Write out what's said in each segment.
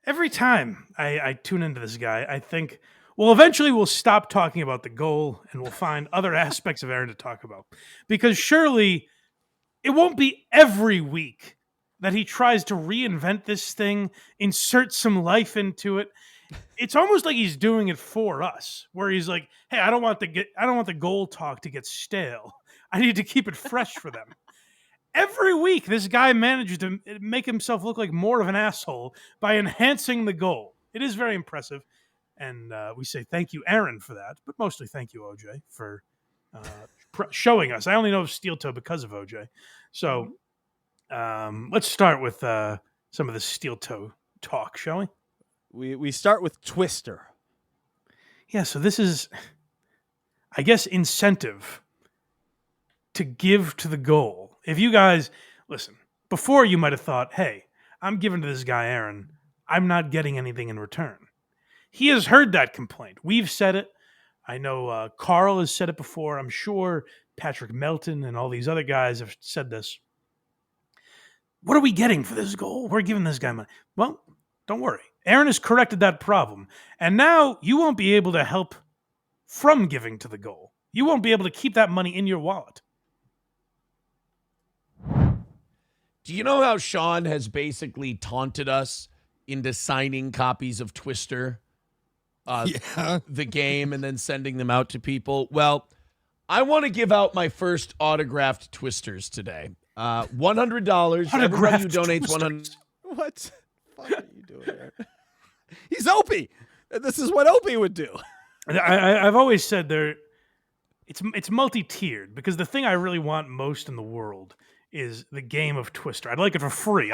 Every time I tune into this guy, I think, well, eventually we'll stop talking about the goal and we'll find other aspects of Aaron to talk about. Because surely it won't be every week that he tries to reinvent this thing, insert some life into it. It's almost like he's doing it for us, where he's like, "Hey, I don't want the goal talk to get stale. I need to keep it fresh for them." Every week, this guy manages to make himself look like more of an asshole by enhancing the goal. It is very impressive, and we say thank you, Aaron, for that, but mostly thank you, OJ, for uh, showing us. I only know of Steel Toe because of OJ. So let's start with some of the Steel Toe talk, shall we? We start with Twister. Yeah, so this is, I guess, incentive to give to the goal. If you guys, listen, before you might have thought, hey, I'm giving to this guy, Aaron, I'm not getting anything in return. He has heard that complaint. We've said it. I know Carl has said it before. I'm sure Patrick Melton and all these other guys have said this. What are we getting for this goal? We're giving this guy money. Well, don't worry. Aaron has corrected that problem. And now you won't be able to help from giving to the goal. You won't be able to keep that money in your wallet. Do you know how Sean has basically taunted us into signing copies of Twister, the game, and then sending them out to people? Well, I want to give out my first autographed Twisters today. $100. Everybody who donates $100. What the fuck are you doing there? He's Opie. This is what Opie would do. I've always said it's multi-tiered because the thing I really want most in the world is the game of Twister. I'd like it for free.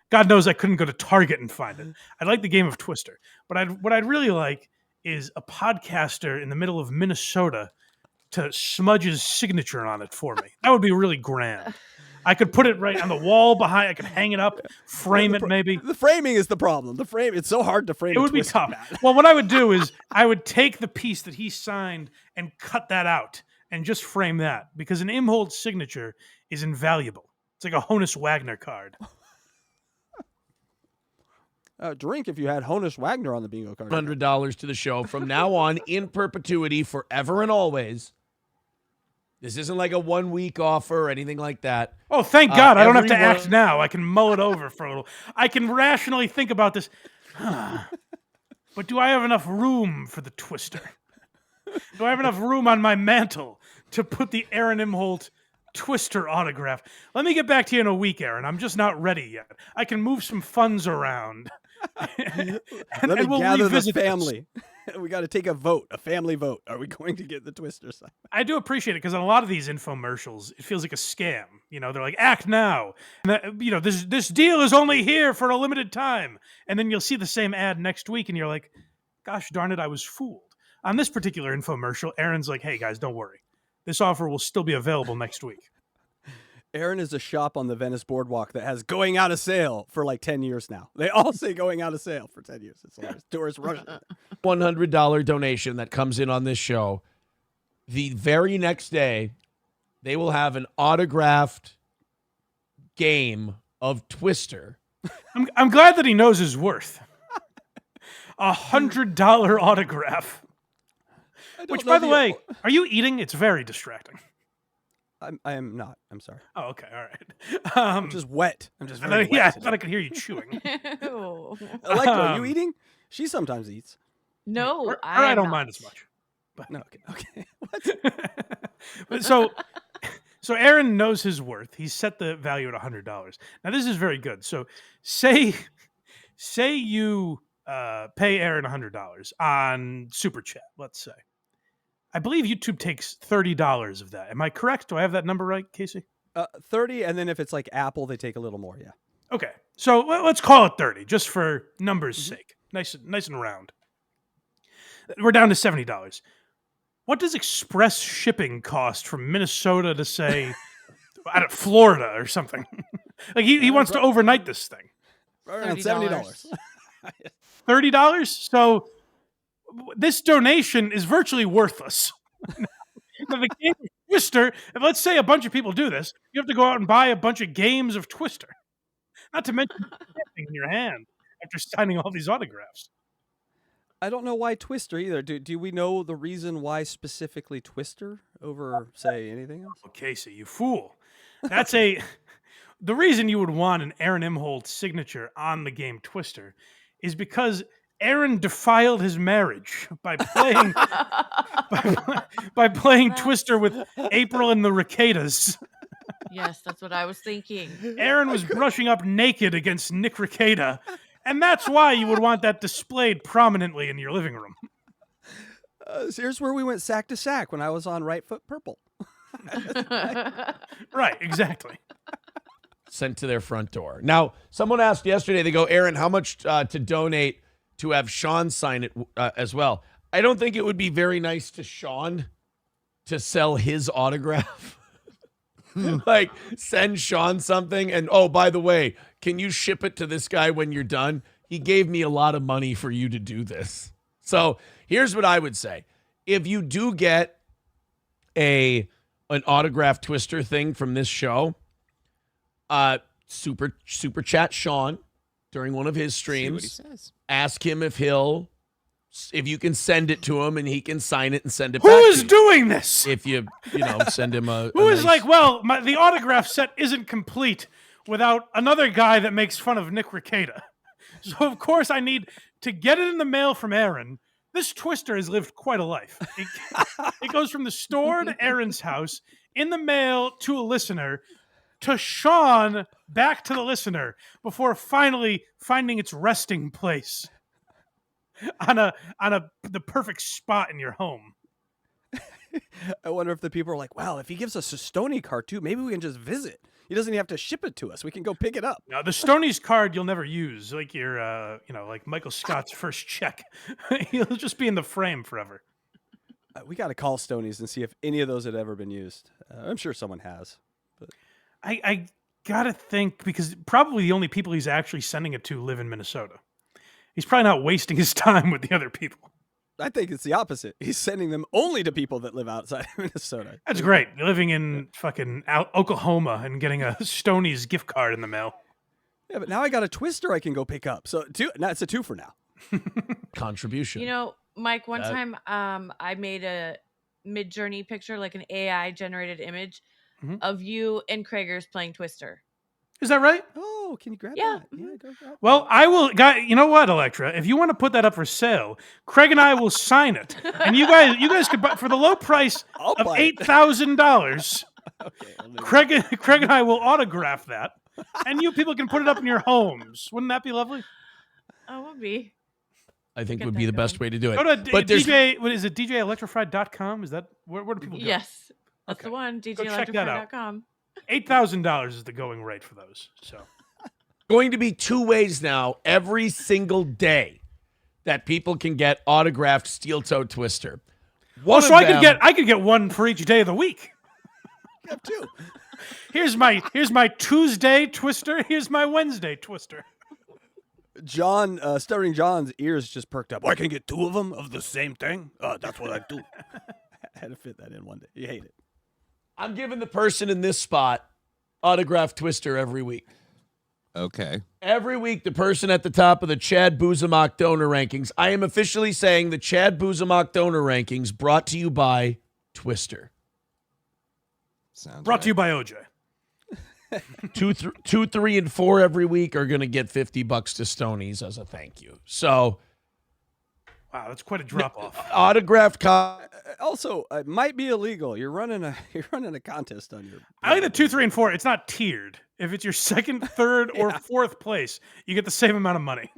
God knows I couldn't go to Target and find it. I'd like the game of Twister. But what I'd really like is a podcaster in the middle of Minnesota to smudge his signature on it for me. That would be really grand. I could put it right on the wall behind. I could hang it up, frame it maybe. The framing is the problem. It's so hard to frame. It would be tough. Well, what I would do is I would take the piece that he signed and cut that out and just frame that because an Imholte signature is invaluable. It's like a Honus Wagner card. Drink if you had Honus Wagner on the bingo card. $100 to the show from now on in perpetuity, forever and always. This isn't like a 1 week offer or anything like that. Oh, thank God. I don't have to act now. I can mull it over for a little. I can rationally think about this. But do I have enough room for the Twister? Do I have enough room on my mantle to put the Aaron Imholte Twister autograph? Let me get back to you in a week, Aaron. I'm just not ready yet. I can move some funds around. Let me gather the family. We got to take a vote, a family vote. Are we going to get the Twister sign? I do appreciate it because on a lot of these infomercials, it feels like a scam. You know, they're like, act now. And this deal is only here for a limited time. And then you'll see the same ad next week and you're like, gosh darn it, I was fooled. On this particular infomercial, Aaron's like, hey guys, don't worry. This offer will still be available next week. Aaron is a shop on the Venice Boardwalk that has going out of sale for like 10 years now. They all say going out of sale for 10 years. It's hilarious. Tourists rush it. $100 donation that comes in on this show. The very next day, they will have an autographed game of Twister. I'm glad that he knows his worth. $100 autograph. Which, by the way, are you eating? It's very distracting. I am not. I'm sorry. Oh, okay. All right. I'm just wet. I'm just very wet. Yeah, I thought I could hear you chewing. Electra, are you eating? She sometimes eats. No, I don't mind as much. But no, okay. What? But so Aaron knows his worth. He's set the value at $100. Now this is very good. So say you pay Aaron $100 on Super Chat, let's say. I believe YouTube takes $30 of that. Am I correct? Do I have that number right, Casey? 30, and then if it's like Apple, they take a little more, yeah. Okay. So let's call it 30, just for numbers' sake. Nice and round. We're down to $70. What does express shipping cost from Minnesota to, say, out of Florida or something? Like he wants to overnight this thing. Around $70. $30? So this donation is virtually worthless. The game of Twister, if let's say a bunch of people do this, you have to go out and buy a bunch of games of Twister. Not to mention in your hand. after signing all these autographs. I don't know why Twister either. Do we know the reason why specifically Twister over, say, anything else? Oh, Casey, you fool. That's a... The reason you would want an Aaron Imholte signature on the game Twister is because Aaron defiled his marriage by playing by playing Twister with April and the Ricadas. Yes, that's what I was thinking. Aaron was brushing up naked against Nick Ricada, and that's why you would want that displayed prominently in your living room. So here's where we went sack to sack when I was on Right Foot Purple. Right, exactly. Sent to their front door. Now, someone asked yesterday, they go, Aaron, how much to donate to have Sean sign it as well? I don't think it would be very nice to Sean to sell his autograph. Like, send Sean something, and oh, by the way, can you ship it to this guy when you're done? He gave me a lot of money for you to do this. So here's what I would say. If you do get an autograph Twister thing from this show, super chat Sean during one of his streams. See what he says. Ask him if you can send it to him and he can sign it and send it Who back. is to you. doing this? If you send him a Who is nice- like, well, the autograph set isn't complete without another guy that makes fun of Nick Ricada. So, of course, I need to get it in the mail from Aaron. This Twister has lived quite a life. It goes from the store to Aaron's house, in the mail to a listener, to Sean, back to the listener, before finally finding its resting place on the perfect spot in your home. I wonder if the people are like, well, if he gives us a Stony card too, maybe we can just visit. He doesn't even have to ship it to us. We can go pick it up. Now, the Stoney's card you'll never use, like your, like Michael Scott's first check. He'll just be in the frame forever. We got to call Stonies and see if any of those had ever been used. I'm sure someone has. But I gotta think, because probably the only people he's actually sending it to live in Minnesota. He's probably not wasting his time with the other people. I think it's the opposite. He's sending them only to people that live outside of Minnesota. That's great. Living in fucking Oklahoma and getting a Stoney's gift card in the mail. Yeah, but now I got a Twister I can go pick up. So now it's a 2 for now. contribution. You know, Mike, one time I made a Mid-Journey picture, like an AI generated image of you and Krager's playing Twister. Is that right? Oh, can you grab Yeah. that? Yeah, go grab Well, I will. You know what, Electra? If you want to put that up for sale, Craig and I will sign it, and you guys could buy for the low price I'll of buy it. $8,000. Okay, I'll do Craig and I will autograph that, and you people can put it up in your homes. Wouldn't that be lovely? Oh, would be. I think Get would be that the best way to do it. Go to But there's DJ. What is it? DJElectrified.com? Is that where do people go? Yes. That's Okay. the one. Go check that out. DJElectrify.com. $8,000 is the going rate for those. So going to be 2 ways now every single day that people can get autographed steel-toed Twister. One so of them, I could get one for each day of the week. You have 2. Here's my Tuesday Twister. Here's my Wednesday Twister. John, Stuttering John's ears just perked up. I can get 2 of them of the same thing? That's what I do. I had to fit that in one day. You hate it. I'm giving the person in this spot autographed Twister every week. Okay. Every week, the person at the top of the Chad Buzamach donor rankings. I am officially saying the Chad Buzamach donor rankings brought to you by Twister. Sounds Brought to you by OJ. 2, 3, and 4 every week are going to get $50 to Stonies as a thank you. So Wow, that's quite a drop off. autographed Also, it might be illegal. You're running a contest on your. I like the 2, 3, and 4. It's not tiered. If it's your second, third, or fourth place, you get the same amount of money.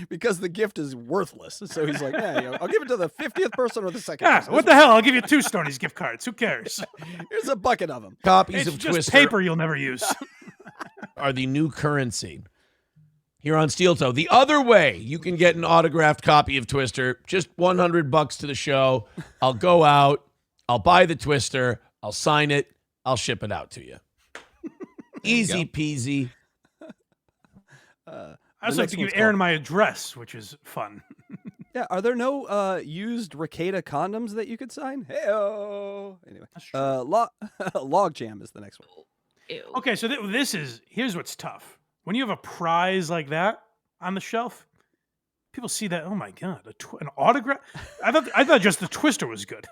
Because the gift is worthless. So he's like, yeah, I'll give it to the 50th person or the second. Yeah, person. what the hell? I'll give you 2 Stoney's gift cards. Who cares? Here's a bucket of them. copies It's of just Twister paper you'll never use. are the new currency here on Steel Toe. The other way you can get an autographed copy of Twister, just $100 to the show. I'll go out, I'll buy the Twister, I'll sign it, I'll ship it out to you. Easy peasy. I also have to give Aaron my address, which is fun. Yeah, are there no used Ricada condoms that you could sign? Hey-o. Anyway, That's true. Log Jam is the next one. Ew. Okay, so here's what's tough. when you have a prize like that on the shelf, people see that. Oh my god, an autograph! I thought just the Twister was good.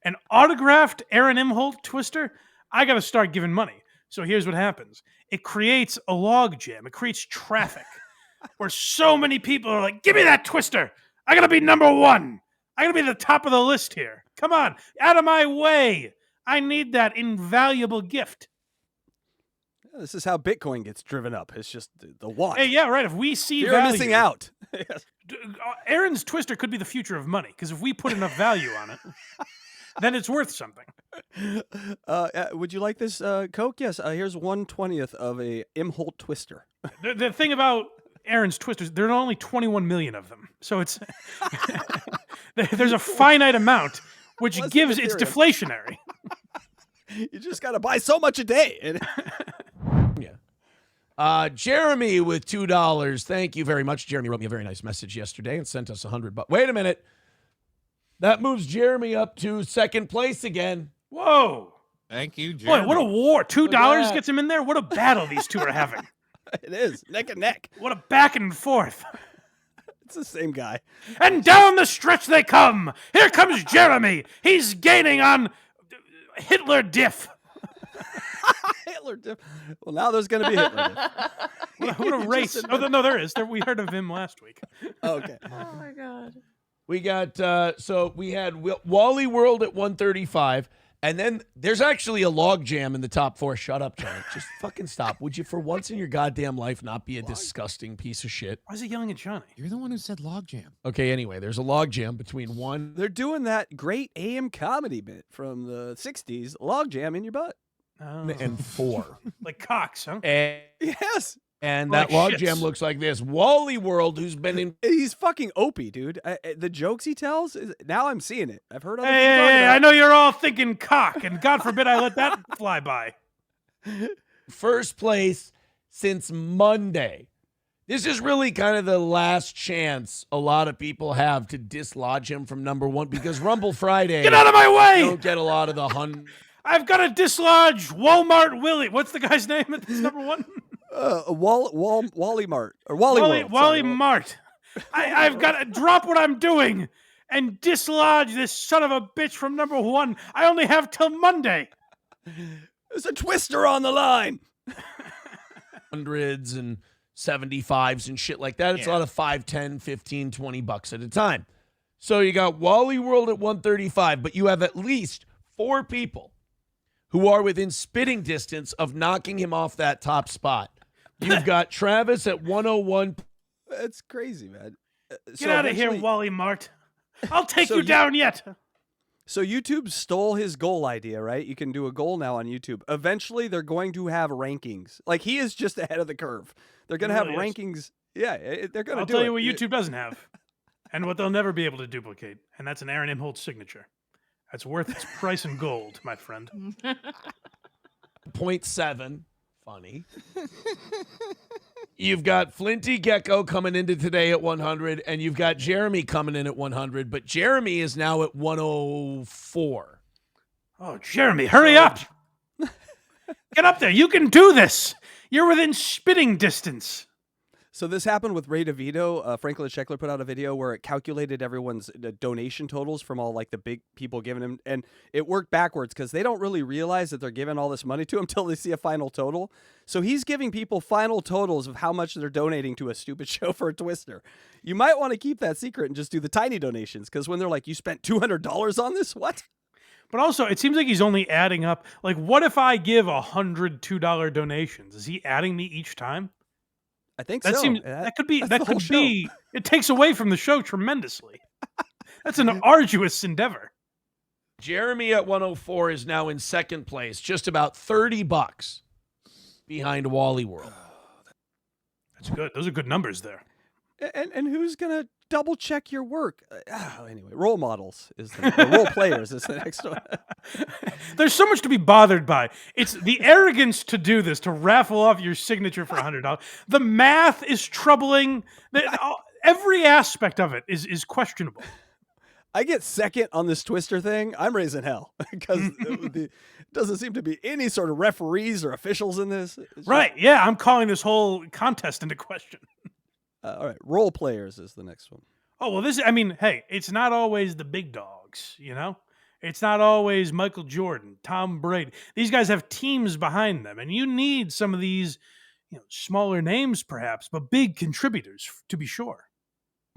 An autographed Aaron Imholte Twister. I got to start giving money. So here's what happens: it creates a log jam. It creates traffic where so many people are like, "Give me that Twister! I gotta be number one. I gotta be the top of the list here. Come on, out of my way! I need that invaluable gift." This is how Bitcoin gets driven up. It's just the want. Hey, yeah, right. If we see You're value, missing out. Aaron's Twister could be the future of money because if we put enough value on it, then it's worth something. Would you like this Coke? Yes. Here's 1/20th of a Imholte Twister. The thing about Aaron's Twisters, there are only 21 million of them, so it's there's a finite amount, which gives it's deflationary. You just got to buy so much a day. Jeremy with $2. Thank you very much. Jeremy wrote me a very nice message yesterday and sent us $100. Wait a minute. That moves Jeremy up to second place again. Whoa. Thank you, Jeremy. Boy, what a war. $2 gets him in there? What a battle these two are having. It is. Neck and neck. What a back and forth. It's the same guy. And down the stretch they come. Here comes Jeremy. He's gaining on Hitler diff. Hitler diff. Well, now there's going to be Hitler diff. What a race. Oh, no, there is. We heard of him last week. Okay. Oh my god. We got, so we had Wally World at 135, and then there's actually a log jam in the top 4. Shut up, Johnny. Just fucking stop. Would you, for once in your goddamn life, not be a disgusting piece of shit? Why is he yelling at Johnny? You're the one who said logjam. Okay, anyway, there's a log jam between one. They're doing that great AM comedy bit from the 60s, log jam in your butt. Oh. And 4. Like Cox, huh? And, Yes. and Like that log shits. jam looks like this. Wally World, who's been in. He's fucking Opie, dude. The jokes he tells, now I'm seeing it. I've heard other people Hey, talking about I know you're all thinking cock, and God forbid I let that fly by. First place since Monday. This is really kind of the last chance a lot of people have to dislodge him from number 1 because Rumble Friday. Get out of my way! Don't get a lot of the I've got to dislodge Walmart Willie. What's the guy's name at this number 1? Wally Mart or Wally World. Wally Sorry. Mart. I've got to drop what I'm doing and dislodge this son of a bitch from number 1. I only have till Monday. There's a Twister on the line. hundreds and 75s and shit like that. It's a lot of 5, 10, 15, 20 bucks at a time. So you got Wally World at 135, but you have at least 4 people who are within spitting distance of knocking him off that top spot. You've got Travis at 101. That's crazy, man. Get out of here, Wally Mart. I'll take you down yet. So YouTube stole his goal idea, right? You can do a goal now on YouTube. Eventually, they're going to have rankings. Like, he is just ahead of the curve. They're going to have rankings. Yeah, they're going to do it. I'll tell you what YouTube doesn't have and what they'll never be able to duplicate, and that's an Aaron Imholt signature. That's worth its price in gold, my friend. 0.7. Funny. You've got Flinty Gecko coming into today at 100, and you've got Jeremy coming in at 100, but Jeremy is now at 104. Oh, Jeremy, hurry up. Get up there. You can do this. You're within spitting distance. So this happened with Ray DeVito. Franklin Sheckler put out a video where it calculated everyone's donation totals from all like the big people giving him, and it worked backwards because they don't really realize that they're giving all this money to him until they see a final total. So he's giving people final totals of how much they're donating to a stupid show for a Twister. You might want to keep that secret and just do the tiny donations because when they're like, "You spent $200 on this? What?" But also, it seems like he's only adding up. Like, what if I give 100 $2 donations? Is he adding me each time? I think that so. Seems, that could be. That's That the whole could be. show. It takes away from the show tremendously. That's an arduous endeavor. Jeremy at 104 is now in second place, just about $30 behind Wally World. That's good. Those are good numbers there. And who's gonna double check your work? Anyway, role models is the role players is the next one. There's so much to be bothered by. It's the arrogance to do this, to raffle off your signature for $100. The math is troubling. Every aspect of it is questionable. I get second on this Twister thing, I'm raising hell because it doesn't seem to be any sort of referees or officials in this. Right. Yeah, I'm calling this whole contest into question. All right. Role players is the next one. Oh, well, hey, it's not always the big dogs, you know? It's not always Michael Jordan, Tom Brady. These guys have teams behind them, and you need some of these, smaller names perhaps, but big contributors to be sure.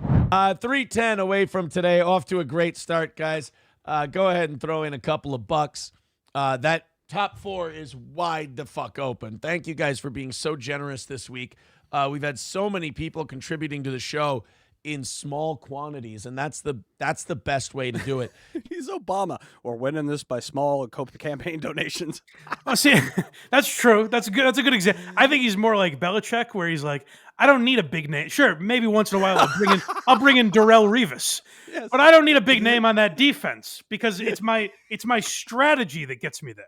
310 away from today. Off to a great start, guys. Go ahead and throw in a couple of bucks. That top 4 is wide the fuck open. Thank you guys for being so generous this week. We've had so many people contributing to the show in small quantities, and that's the best way to do it. He's Obama. We're winning this by small campaign donations. Oh, see, that's true. That's a good example. I think he's more like Belichick, where he's like, I don't need a big name. Sure, maybe once in a while I'll bring in Darrell Revis, Yes. but I don't need a big name on that defense because it's my strategy that gets me there.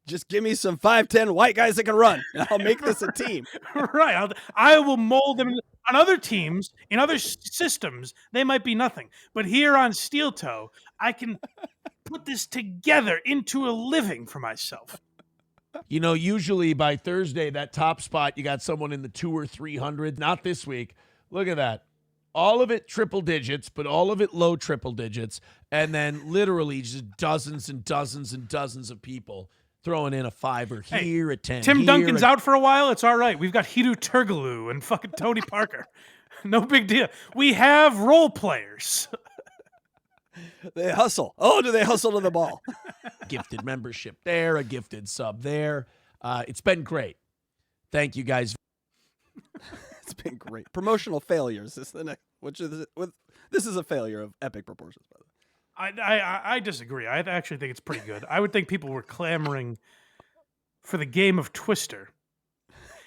Just give me some 5'10" white guys that can run, and I'll make this a team. Right. I will mold them on other teams, in other systems. They might be nothing. But here on Steel Toe, I can put this together into a living for myself. Usually by Thursday, that top spot, you got someone in the 200 or 300. Not this week. Look at that. All of it triple digits, but all of it low triple digits. And then literally just dozens and dozens and dozens of people throwing in a 5 here, a 10. Tim Duncan's out for a while. It's all right. We've got Hidu Turgaloo and fucking Tony Parker. No big deal. We have role players. They hustle. Oh, do they hustle to the ball? Gifted membership there, a gifted sub there. It's been great. Thank you guys. It's been great. Promotional failures is the next, this is a failure of epic proportions, by the way. I disagree. I actually think it's pretty good. I would think people were clamoring for the game of Twister.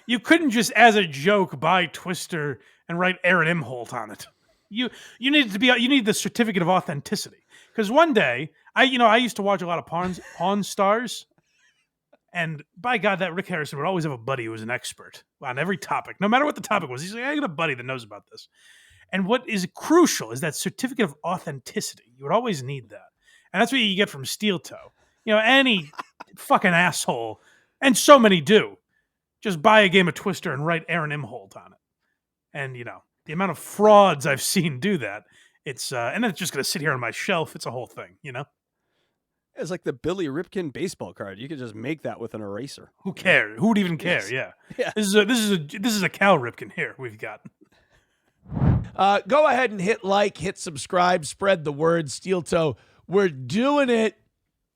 You couldn't just, as a joke, buy Twister and write Aaron Imholte on it. You need the certificate of authenticity. Because one day, I used to watch a lot of Pawn Stars. And by God, that Rick Harrison would always have a buddy who was an expert on every topic, no matter what the topic was. He's like, I got a buddy that knows about this. And what is crucial is that certificate of authenticity. You would always need that. And that's what you get from Steel Toe. Any fucking asshole, and so many do, just buy a game of Twister and write Aaron Imholte on it. And, the amount of frauds I've seen do that, it's and then it's just going to sit here on my shelf. It's a whole thing, It's like the Billy Ripken baseball card. You could just make that with an eraser. Who cares? Who would even care? Yes. Yeah. This is a Cal Ripken here we've got. Go ahead and hit like, hit subscribe, spread the word. Steel Toe, we're doing it.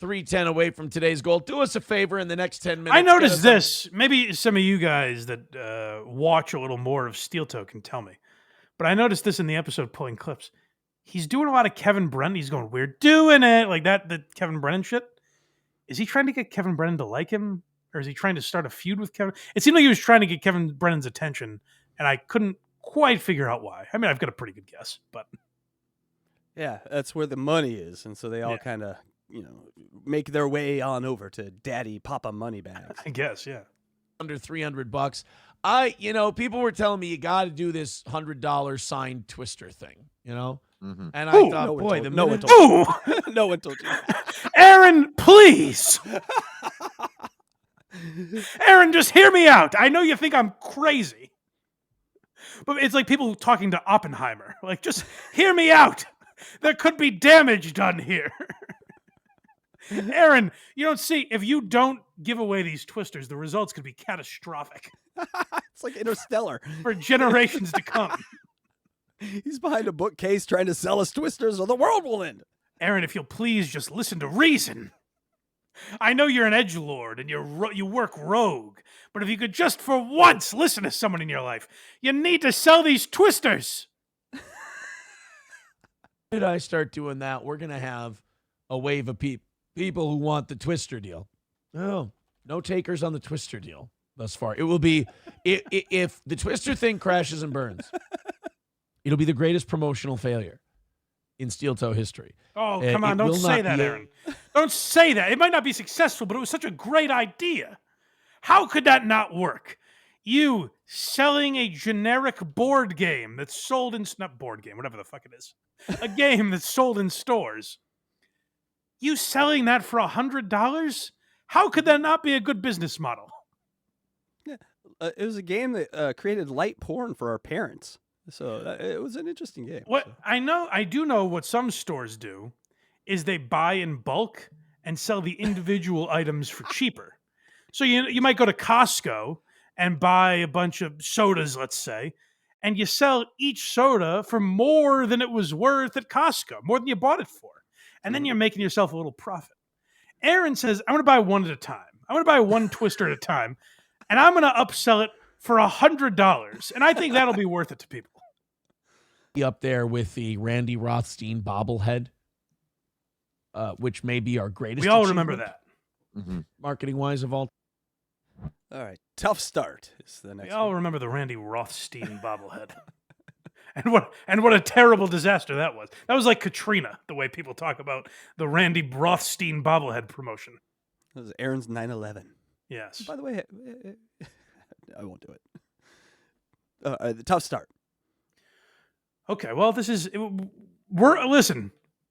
310 away from today's goal. Do us a favor in the next 10 minutes. I noticed this. Maybe some of you guys that watch a little more of Steel Toe can tell me. But I noticed this in the episode pulling clips. He's doing a lot of Kevin Brennan. He's going, we're doing it. Like that, the Kevin Brennan shit. Is he trying to get Kevin Brennan to like him? Or is he trying to start a feud with Kevin? It seemed like he was trying to get Kevin Brennan's attention. And I couldn't quite figure out why. I mean, I've got a pretty good guess. But yeah, that's where the money is. And so they all kind of, make their way on over to Daddy Papa Moneybags. I guess, yeah. Under $300. People were telling me you got to do this $100 signed Twister thing, Mm-hmm. And I thought, no one told you. No one told you. Aaron, please. Aaron, just hear me out. I know you think I'm crazy. But it's like people talking to Oppenheimer. Like, just hear me out. There could be damage done here. Aaron, you don't see, if you don't give away these Twisters, the results could be catastrophic. It's like Interstellar. For generations to come. He's behind a bookcase trying to sell us Twisters or the world will end. Aaron, if you'll please just listen to reason. I know you're an edgelord and you work rogue, but if you could just for once listen to someone in your life, you need to sell these Twisters. Did I start doing that? We're going to have a wave of people who want the Twister deal. Oh, no takers on the Twister deal thus far. It will be, if the Twister thing crashes and burns, it'll be the greatest promotional failure in Steel Toe history. Oh, come on. Don't say that, Aaron. Don't say that. It might not be successful, but it was such a great idea. How could that not work? You selling a generic board game that's sold in not board game, whatever the fuck it is, a game that's sold in stores. You selling that for $100? How could that not be a good business model? Yeah. It was a game that created light porn for our parents. So it was an interesting game. What so. I do know what some stores do is they buy in bulk and sell the individual items for cheaper. So you might go to Costco and buy a bunch of sodas, let's say, and you sell each soda for more than it was worth at Costco, more than you bought it for. And then you're making yourself a little profit. Aaron says, I'm going to buy one at a time. I'm going to buy one Twister at a time, and I'm going to upsell it for $100. And I think that'll be worth it to people. Up there with the Randy Rothstein bobblehead, which may be our greatest. We all remember that. Marketing-wise of all. All right. Tough start is the next We all one. remember the Randy Rothstein bobblehead. And what a terrible disaster that was. That was like Katrina, the way people talk about the Randy Rothstein bobblehead promotion. That was Aaron's 9/11. Yes. By the way, I won't do it. The tough start. Okay, well, listen,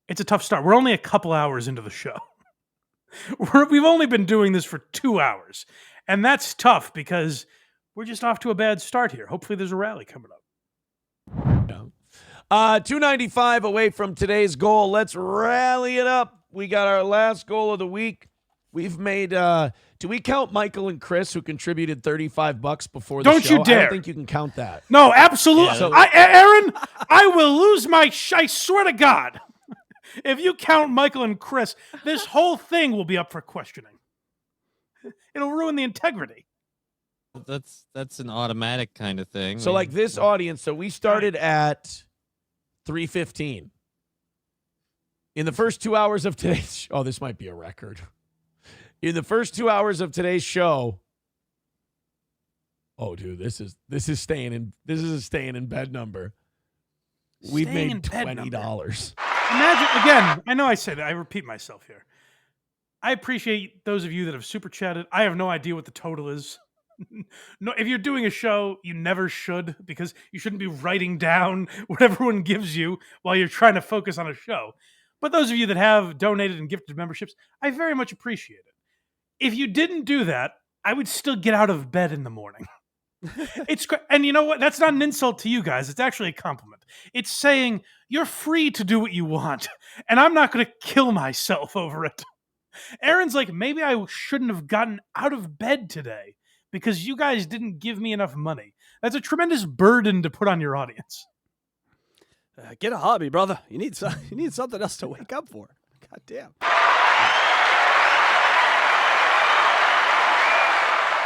it's a tough start. We're only a couple hours into the show. We've only been doing this for 2 hours, and that's tough because we're just off to a bad start here. Hopefully there's a rally coming up. 295 away from today's goal. Let's rally it up. We got our last goal of the week. We've made, do we count Michael and Chris who contributed $35 before the show? Don't you dare. I don't think you can count that. No, absolutely. Yeah. Aaron, I will lose my I swear to God. If you count Michael and Chris, this whole thing will be up for questioning. It'll ruin the integrity. That's an automatic kind of thing. So like this audience, so we started at 3:15. In the first 2 hours of today's this might be a record. In the first 2 hours of today's show, dude, this is a staying in bed number. We've made $20. Imagine, again, I know I say that, I repeat myself here. I appreciate those of you that have super chatted. I have no idea what the total is. No, if you're doing a show, you never should, because you shouldn't be writing down what everyone gives you while you're trying to focus on a show. But those of you that have donated and gifted memberships, I very much appreciate it. If you didn't do that, I would still get out of bed in the morning. And you know what? That's not an insult to you guys. It's actually a compliment. It's saying you're free to do what you want, and I'm not going to kill myself over it. Aaron's like, maybe I shouldn't have gotten out of bed today because you guys didn't give me enough money. That's a tremendous burden to put on your audience. Get a hobby, brother. You need something else to wake up for. God damn.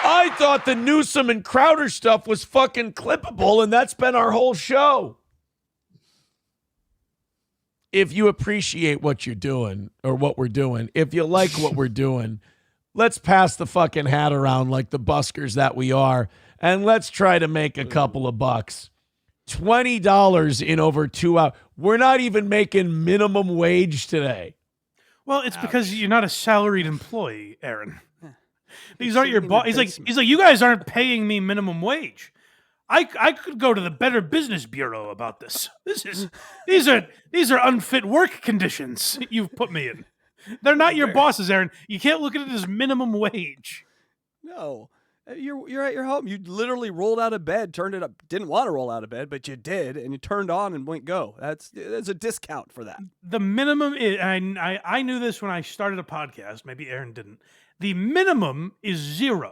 I thought the Newsom and Crowder stuff was fucking clippable, and that's been our whole show. If you appreciate what you're doing or what we're doing, if you like what we're doing, let's pass the fucking hat around like the buskers that we are, and let's try to make a couple of bucks. $20 in over 2 hours. We're not even making minimum wage today. Well, it's because you're not a salaried employee, Aaron. These aren't your boss. He's like, you guys aren't paying me minimum wage. I could go to the Better Business Bureau about this. These are unfit work conditions you've put me in. They're not your bosses, Aaron. You can't look at it as minimum wage. No. You're at your home. You literally rolled out of bed, turned it up. Didn't want to roll out of bed, but you did, and you turned on and went go. There's a discount for that. The minimum is, I knew this when I started a podcast. Maybe Aaron didn't. The minimum is $0.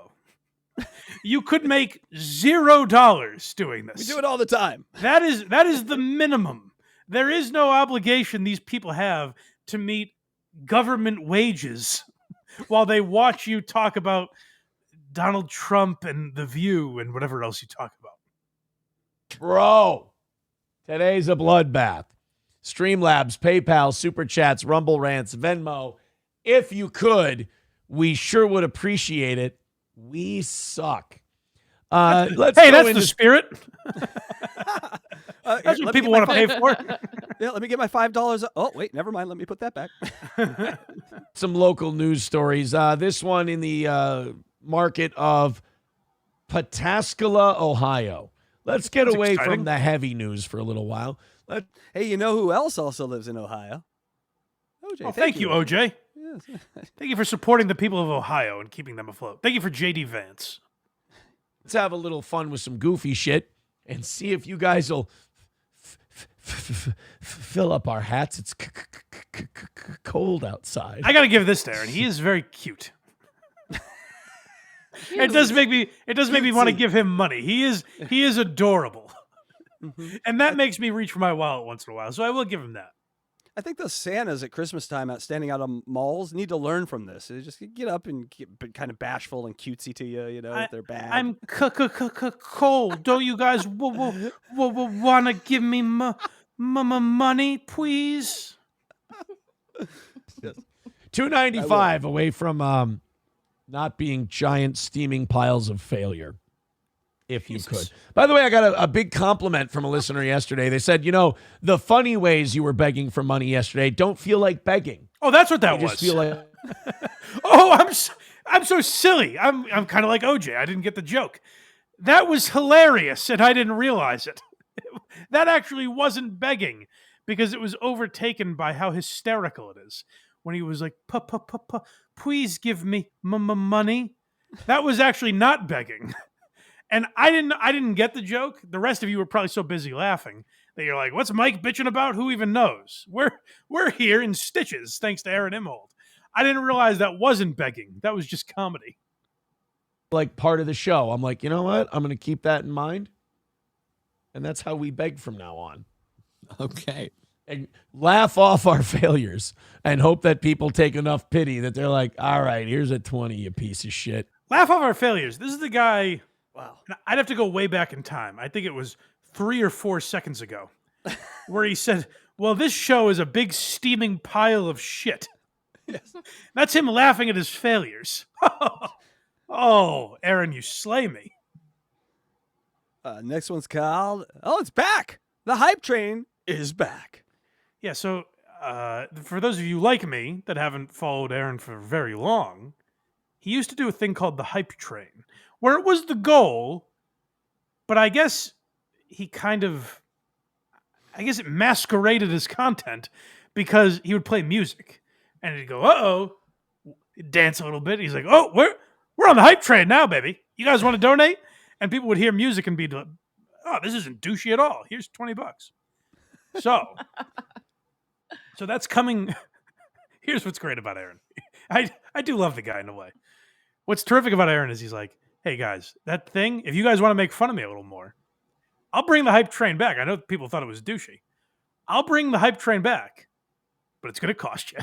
You could make $0 doing this. We do it all the time. That is the minimum. There is no obligation these people have to meet government wages while they watch you talk about Donald Trump and The View and whatever else you talk about. Bro, today's a bloodbath. Streamlabs, PayPal, Super Chats, Rumble Rants, Venmo. If you could, we sure would appreciate it. We suck. That's the spirit. That's what people want to pay for. Yeah, let me get my $5. Oh, wait, never mind. Let me put that back. Some local news stories. This one in the market of Pataskala, Ohio. Let's get That's away exciting. from the heavy news for a little while. Hey, you know who else also lives in Ohio? OJ. Oh, thank you, OJ. Yes. Thank you for supporting the people of Ohio and keeping them afloat. Thank you for JD Vance. Let's have a little fun with some goofy shit and see if you guys will fill up our hats. It's cold outside. I got to give this to Aaron. He is very cute. It does make me want to give him money. He is adorable. And that makes me reach for my wallet once in a while. So I will give him that. I think those Santas at Christmas time standing out of malls need to learn from this. They just get up and get kind of bashful and cutesy to you, with their bag. I'm cold. Don't you guys want to give me money, please? $2.95 away from not being giant steaming piles of failure. If you could. By the way, I got a big compliment from a listener yesterday. They said, the funny ways you were begging for money yesterday don't feel like begging. Oh, that's what that You was. just feel like Oh, I'm so silly. I'm kind of like OJ. I didn't get the joke. That was hilarious, and I didn't realize it. That actually wasn't begging because it was overtaken by how hysterical it is when he was like, please give me money. That was actually not begging. And I didn't get the joke. The rest of you were probably so busy laughing that you're like, what's Mike bitching about? Who even knows? We're here in stitches thanks to Aaron Imholte. I didn't realize that wasn't begging. That was just comedy. like part of the show. I'm like, you know what? I'm going to keep that in mind. And that's how we beg from now on. Okay. And laugh off our failures and hope that people take enough pity that they're like, all right, here's a 20, you piece of shit. Laugh off our failures. This is the guy. Wow. I'd have to go way back in time. I think it was 3 or 4 seconds ago where he said, well, this show is a big steaming pile of shit. Yes. That's him laughing at his failures. Oh, Aaron, you slay me. Next one's called, it's back. The hype train is back. Yeah, so for those of you like me that haven't followed Aaron for very long, he used to do a thing called the hype train, where it was the goal, but I guess it masqueraded as content because he would play music and he'd go, uh-oh, dance a little bit. He's like, oh, we're on the hype train now, baby. You guys want to donate? And people would hear music and be like, oh, this isn't douchey at all. Here's $20. So that's coming. Here's what's great about Aaron. I do love the guy in a way. What's terrific about Aaron is he's like, hey guys, that thing, if you guys want to make fun of me a little more, I'll bring the hype train back. I know people thought it was douchey. I'll bring the hype train back, but it's going to cost you.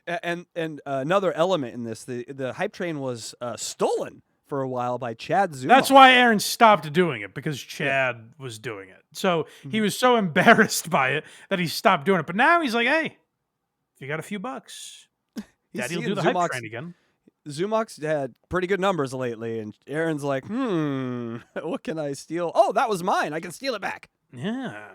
And another element in this, the hype train was stolen for a while by Chad Zuma. That's why Aaron stopped doing it, because Chad was doing it. So he was so embarrassed by it that he stopped doing it. But now he's like, hey, if you got a few bucks, Daddy'll do the hype train again. Zumok's had pretty good numbers lately, and Aaron's like, what can I steal? Oh, that was mine. I can steal it back. Yeah.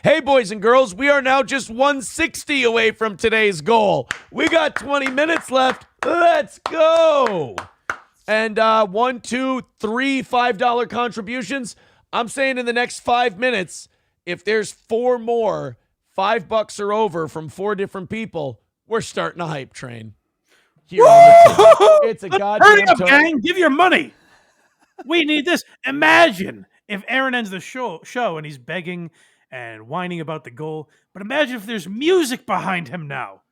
Hey, boys and girls, we are now just 160 away from today's goal. We got 20 minutes left. Let's go. And 1, 2, 3 $5 contributions. I'm saying in the next 5 minutes, if there's 4 more $5 or over from 4 different people, we're starting a hype train. Here it's a goddamn Hurry up, gang. Give your money. We need this. Imagine if Aaron ends the show and he's begging and whining about the goal. But imagine if there's music behind him now.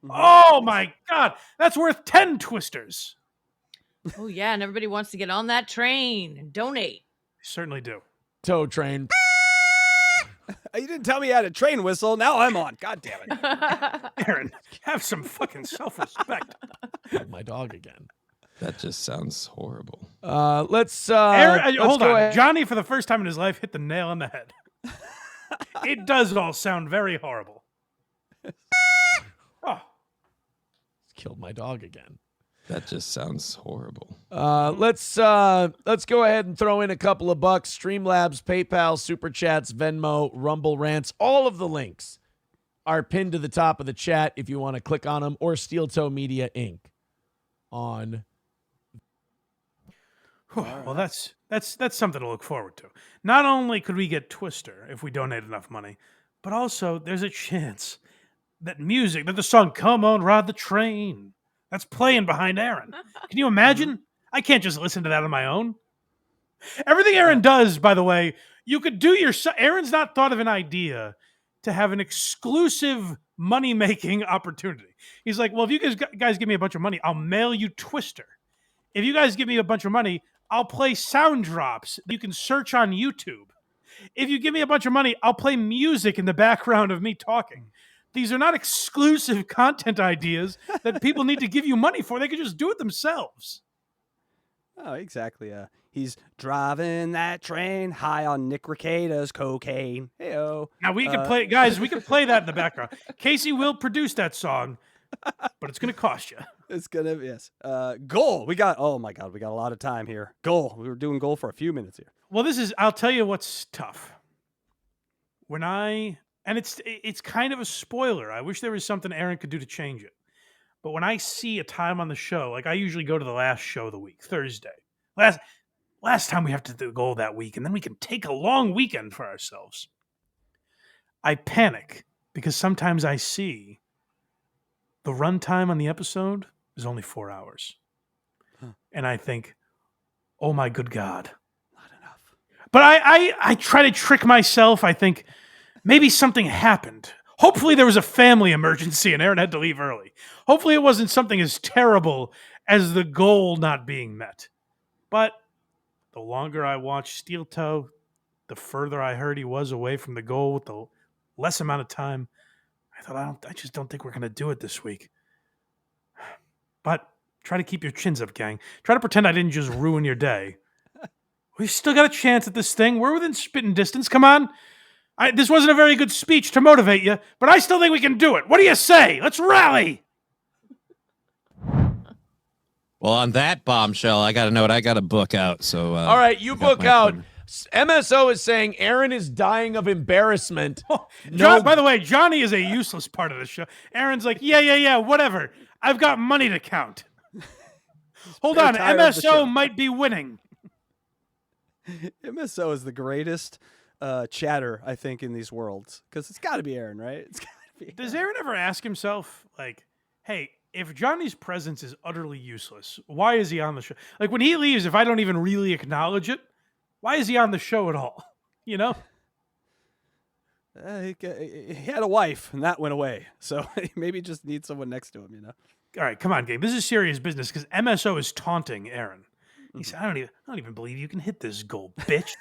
Oh, my God. That's worth 10 twisters. Oh, yeah, and everybody wants to get on that train and donate. Certainly do. Tow train. You didn't tell me you had a train whistle. Now I'm on. God damn it. Aaron, have some fucking self-respect. My dog again. That just sounds horrible. Let's Aaron, hold go on. ahead. Johnny, for the first time in his life, hit the nail on the head. It does all sound very horrible. Oh. Killed my dog again. That just sounds horrible. Let's go ahead and throw in a couple of bucks. Streamlabs, PayPal, Super Chats, Venmo, Rumble Rants. All of the links are pinned to the top of the chat if you want to click on them, or Steel Toe Media Inc. on. Well, that's something to look forward to. Not only could we get Twister if we donate enough money, but also there's a chance that the song "Come On Ride the Train" that's playing behind Aaron. Can you imagine? I can't just listen to that on my own. Everything Aaron does, by the way, you could do Aaron's not thought of an idea to have an exclusive money-making opportunity. He's like, well, if you guys give me a bunch of money, I'll mail you Twister. If you guys give me a bunch of money, I'll play sound drops you can search on YouTube. If you give me a bunch of money, I'll play music in the background of me talking. These are not exclusive content ideas that people need to give you money for. They could just do it themselves. Oh, exactly. He's driving that train high on Nick Recada's cocaine. Hey-o. Now we can play, guys, we can play that in the background. Casey will produce that song, but it's going to cost you. It's going to, yes. Goal. Oh my God, we got a lot of time here. Goal. We were doing goal for a few minutes here. Well, I'll tell you what's tough. And it's kind of a spoiler. I wish there was something Aaron could do to change it. But when I see a time on the show, like I usually go to the last show of the week, Thursday. Last time we have to do the goal that week, and then we can take a long weekend for ourselves. I panic because sometimes I see the runtime on the episode is only 4 hours. And I think, oh my good God. Not enough. But I try to trick myself. I think maybe something happened. Hopefully there was a family emergency and Aaron had to leave early. Hopefully it wasn't something as terrible as the goal not being met. But the longer I watched Steel Toe, the further I heard he was away from the goal with the less amount of time. I thought, I just don't think we're going to do it this week. But try to keep your chins up, gang. Try to pretend I didn't just ruin your day. We've still got a chance at this thing. We're within spitting distance. Come on. This wasn't a very good speech to motivate you, but I still think we can do it. What do you say? Let's rally. Well, on that bombshell, I got to know what I got to book out. So, all right, you book out. MSO is saying Aaron is dying of embarrassment. By the way, Johnny is a useless part of the show. Aaron's like, yeah, whatever. I've got money to count. Hold on, MSO might be winning. MSO is the greatest chatter, I think, in these worlds, because it's got to be Aaron, right? It's got to be. Does Aaron ever ask himself, like, hey, if Johnny's presence is utterly useless, why is he on the show? Like, when he leaves, if I don't even really acknowledge it, why is he on the show at all? You know? He had a wife, and that went away. So maybe just needs someone next to him, you know? All right, come on, game. This is serious business, because MSO is taunting Aaron. He said, I don't even believe you can hit this goal, bitch.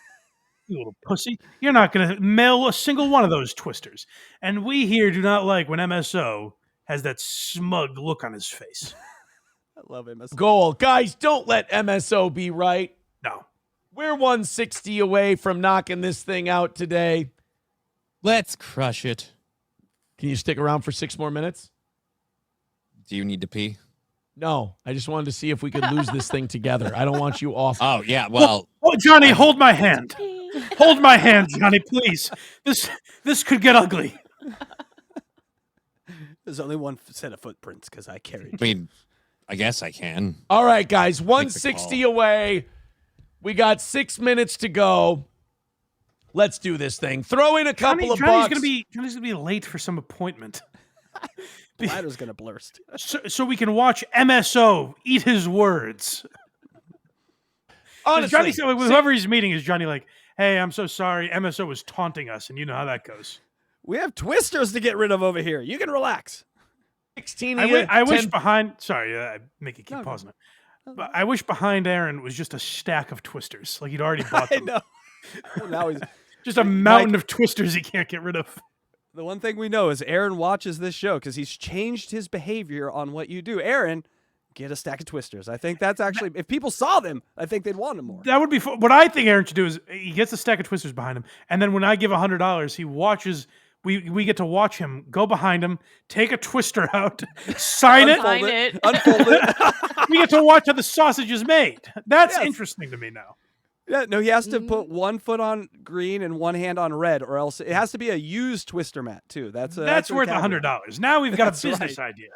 You little pussy. You're not going to mail a single one of those twisters. And we here do not like when MSO has that smug look on his face. I love MSO. Goal. Guys, don't let MSO be right. No. We're 160 away from knocking this thing out today. let's crush it. Can you stick around for 6 more minutes? Do you need to pee? No, I just wanted to see if we could lose this thing together. I don't want you off. Oh, yeah, well. Oh, Johnny, hold my hand. Hold my hand, Johnny, please. This could get ugly. There's only one set of footprints because I carried. I mean, I guess I can. All right, guys, 160 away. We got 6 minutes to go. Let's do this thing. Throw in a couple of bucks. Johnny's gonna be late for some appointment. Bladder's gonna blurst. So we can watch MSO eat his words. Honestly, Johnny, whoever he's meeting is Johnny like, hey, I'm so sorry. MSO was taunting us, and you know how that goes. We have twisters to get rid of over here. You can relax. 16. I wish behind. Sorry, I make you keep pausing it. But I wish behind Aaron was just a stack of twisters, like he'd already bought them. I know. Well, now he's just a mountain of twisters he can't get rid of. The one thing we know is Aaron watches this show because he's changed his behavior on what you do. Aaron, get a stack of twisters. I think that's actually, if people saw them, I think they'd want them more. That would be fun. What I think Aaron should do is he gets a stack of twisters behind him, and then when I give $100, he watches. We get to watch him go behind him, take a twister out, sign it, unfold it. We get to watch how the sausage is made. That's interesting to me now. Yeah, no, he has to put one foot on green and one hand on red, or else it has to be a used twister mat too. That's worth $100. Now we've got a business idea.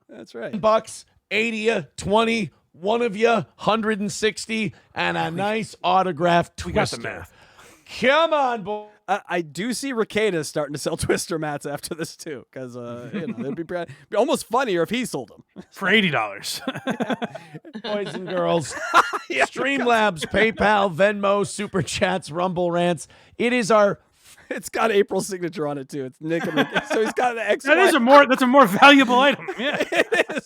That's right. $10 80 you, 20, one of you, 160, and a nice autographed We got the Twister. math. Come on, boy. I do see Rekieta starting to sell Twister mats after this too, because it'd be almost funnier if he sold them For $80. Boys and girls. Streamlabs, PayPal, Venmo, Super Chats, Rumble Rants. It is our It's got April's signature on it too. It's Nick and Rick. So he's got the X. That's a more valuable item. Yeah. It is.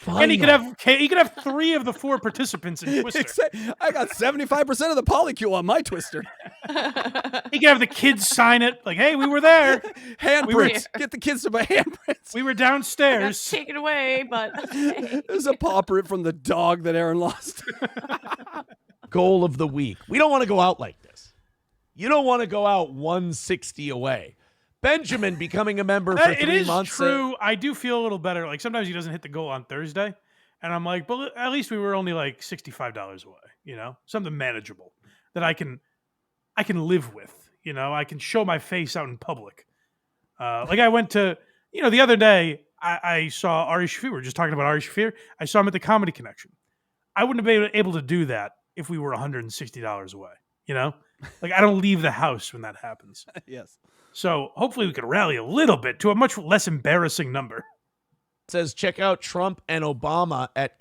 And he could have 3 of the 4 participants in Twister. I got 75% of the polycule on my Twister. He could have the kids sign it, like, "Hey, we were there. Handprints. Get the kids to buy handprints. We were Got downstairs." taken away, but There's a paw print from the dog that Aaron lost. goal of the week. We don't want to go out like this. You don't want to go out 160 away. Benjamin becoming a member for 3 months. It is true. I do feel a little better. Like sometimes he doesn't hit the goal on Thursday, and I'm like, but at least we were only like $65 away. You know, something manageable that I can live with. You know, I can show my face out in public. Like I went to, the other day I saw Ari Shaffir. We were just talking about Ari Shaffir. I saw him at the Comedy Connection. I wouldn't have been able to do that if we were $160 away. Like I don't leave the house when that happens. Yes. So hopefully we could rally a little bit to a much less embarrassing number. It says check out Trump and Obama at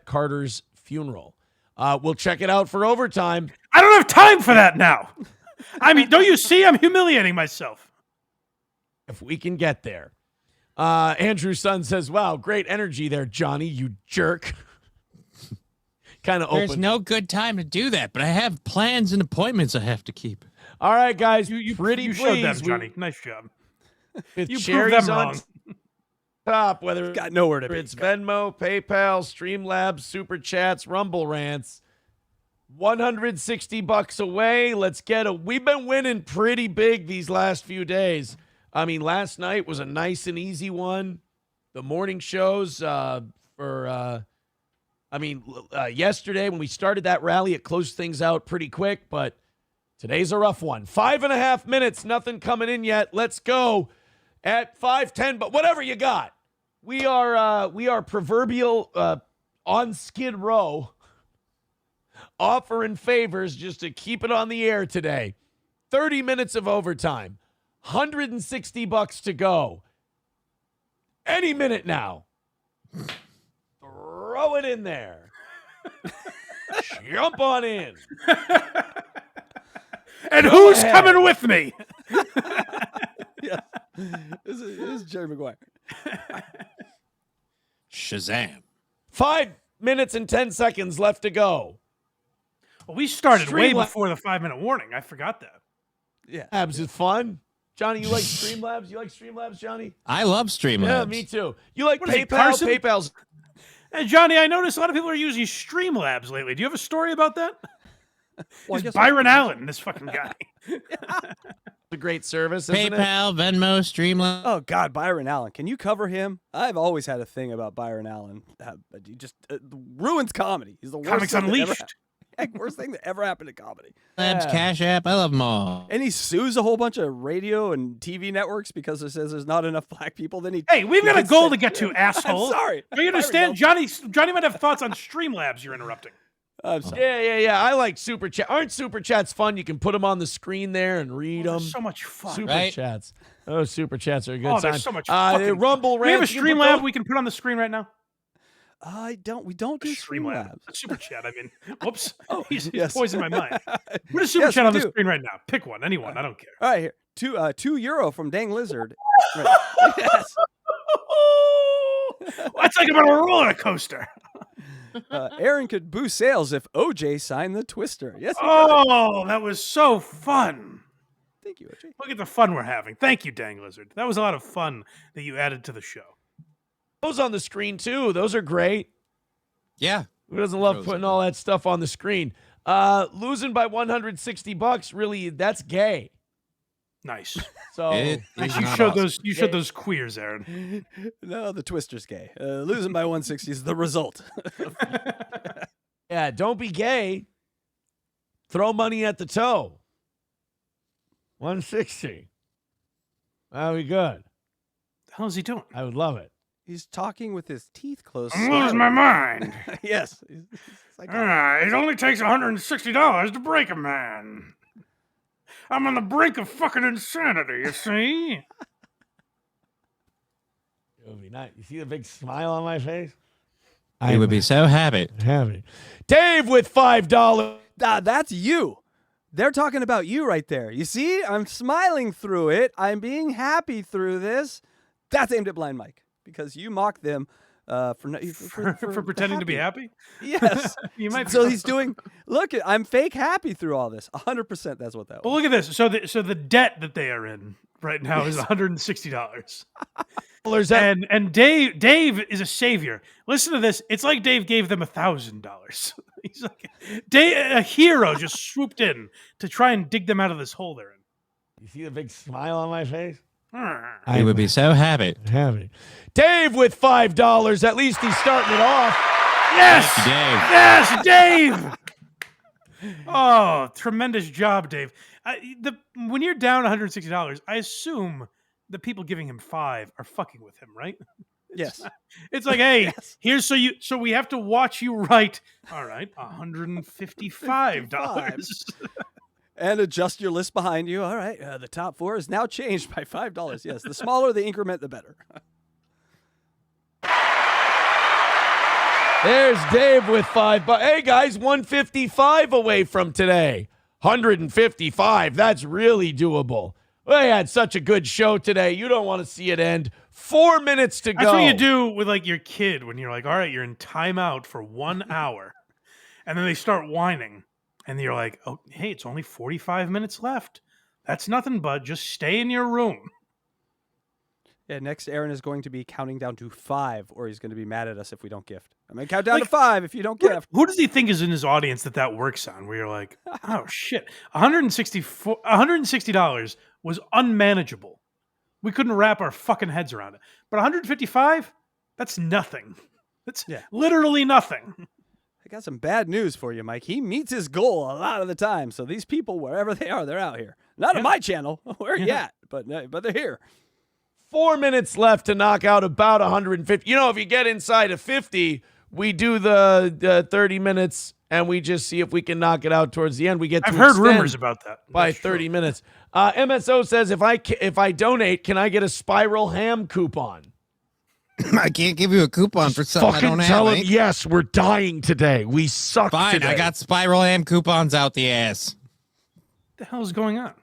Carter's funeral. We'll check it out for overtime. I don't have time for that now. I mean, don't you see? I'm humiliating myself. If we can get there. Andrew Sun says, wow, great energy there, Johnny, you jerk. Kind of open. There's no good time to do that, but I have plans and appointments I have to keep. All right, guys. You pretty showed them, pleased Johnny. Nice job. with You proved cherries them on wrong. top, whether Got nowhere to be. it's Venmo, PayPal, Streamlabs, Super Chats, Rumble Rants. $160 away. Let's get we've been winning pretty big these last few days. I mean, last night was a nice and easy one. The morning shows yesterday when we started that rally, it closed things out pretty quick, but today's a rough one. 5.5 minutes, nothing coming in yet. Let's go at 5:10, but whatever you got. We are proverbial on Skid Row, offering favors just to keep it on the air today. 30 minutes of overtime, $160 to go. Any minute now. Throw it in there. Jump on in. And who's coming with me? Yeah. This is Jerry Maguire. Shazam. 5 minutes and 10 seconds left to go. Well, we started way Streamlabs. before the 5-minute warning. I forgot that. Yeah. Labs is fun. Johnny, you like Streamlabs? You like Streamlabs, Johnny? I love Streamlabs. Yeah, me too. You like What is it, PayPal? Carson? PayPal's Hey, Johnny, I noticed a lot of people are using Streamlabs lately. Do you have a story about that? Well, I He's guess- Byron Allen, this fucking guy. a great service, isn't it? PayPal, Venmo, Streamlabs. Oh God, Byron Allen. Can you cover him? I've always had a thing about Byron Allen. He just ruins comedy. He's the worst Comics thing that ever Unleashed. worst thing that ever happened to comedy. Labs, Yeah. Cash App. I love them all. And he sues a whole bunch of radio and TV networks because it says there's not enough black people. Then Hey, we've got a gets goal sent- to get to, asshole. I'm sorry. Do you understand? Johnny might have thoughts on Streamlabs you're interrupting. I'm sorry. Yeah. I like Super Chat. Aren't Super Chats fun? You can put them on the screen there and read Oh, them. they're so much fun. Super Right? Chats. Oh, Super Chats are a good Oh, time. there's so much fucking... Rumble We have a Rants. you can put Streamlab those- we can put on the screen right now. We don't do Streamlabs. A Super Chat, I mean. Whoops. Oh, He's yes. poisoned my mind. Put a Super Yes, Chat we on the do. screen right now. Pick one. Anyone. I don't care. All right, here. €2 from Dang Lizard. Right. Yes. That's like about a roller coaster. Aaron could boost sales if OJ signed the Twister. Yes. he could. Oh, that was so fun. Thank you, OJ. Look at the fun we're having. Thank you, Dang Lizard. That was a lot of fun that you added to the show. Those on the screen too. Those are great. Yeah. Who doesn't love Those putting are all that stuff on the screen? Losing by $160, really, that's gay. Nice. So It is You not showed awesome. those. You showed those queers, Aaron. No, the Twister's gay. Losing by 160 is the result. yeah, don't be gay. Throw money at the toe. 160. That'd be good. The hell is he doing? I would love it. He's talking with his teeth closed. I'm losing my mind. Yes. He's like, It only takes $160 to break a man. I'm on the brink of fucking insanity, you see? It would be nice. You see the big smile on my face? I would be so happy. Dave with $5. That's you. They're talking about you right there. You see? I'm smiling through it. I'm being happy through this. That's aimed at Blind Mike because you mock them for pretending to be happy? Yes. You might be So right. he's doing, look, I'm fake happy through all this. 100% that's what that But was. look at this. So the debt that they are in right now is $160. And Dave is a savior. Listen to this. It's like Dave gave them $1,000. He's like a hero just swooped in to try and dig them out of this hole they're in. You see the big smile on my face? I would be so happy. Dave with $5. At least he's starting it off. Yes, Thank you, Dave. Yes, Dave. Oh, tremendous job, Dave. When you're down $160, I assume the people giving him $5 are fucking with him, right? Yes. It's like, hey, Yes. here's so we have to watch you write. All right, $155. And adjust your list behind you. All right. The top 4 is now changed by $5. Yes. The smaller the increment, the better. There's Dave with $5. Hey, guys, 155 away from today. 155. That's really doable. We had such a good show today. You don't want to see it end. 4 minutes to go. That's what you do with like your kid when you're like, all right, you're in timeout for 1 hour. And then they start whining. And you're like, oh, hey, it's only 45 minutes left. That's nothing, bud. Just stay in your room. Yeah, next Aaron is going to be counting down to 5, or he's going to be mad at us if we don't gift. I'm going to count down to 5 if you don't gift. Who does he think is in his audience that works on? Where you're like, oh, shit. $160 was unmanageable. We couldn't wrap our fucking heads around it. But $155, that's nothing. That's literally nothing. I got some bad news for you, Mike. He meets his goal a lot of the time. So these people, wherever they are, they're out here. Not on my channel. Where you at? But they're here. 4 minutes left to knock out about 150. You know, if you get inside of 50, we do the 30 minutes and we just see if we can knock it out towards the end. We get to I've heard extend rumors about that. by That's 30 true. minutes. MSO says if I donate, can I get a Spiral Ham coupon? I can't give you a coupon for something I don't have. Tell him mate. yes. We're dying today. We suck Fine, today. I got Spiral Ham coupons out the ass. What the hell is going on?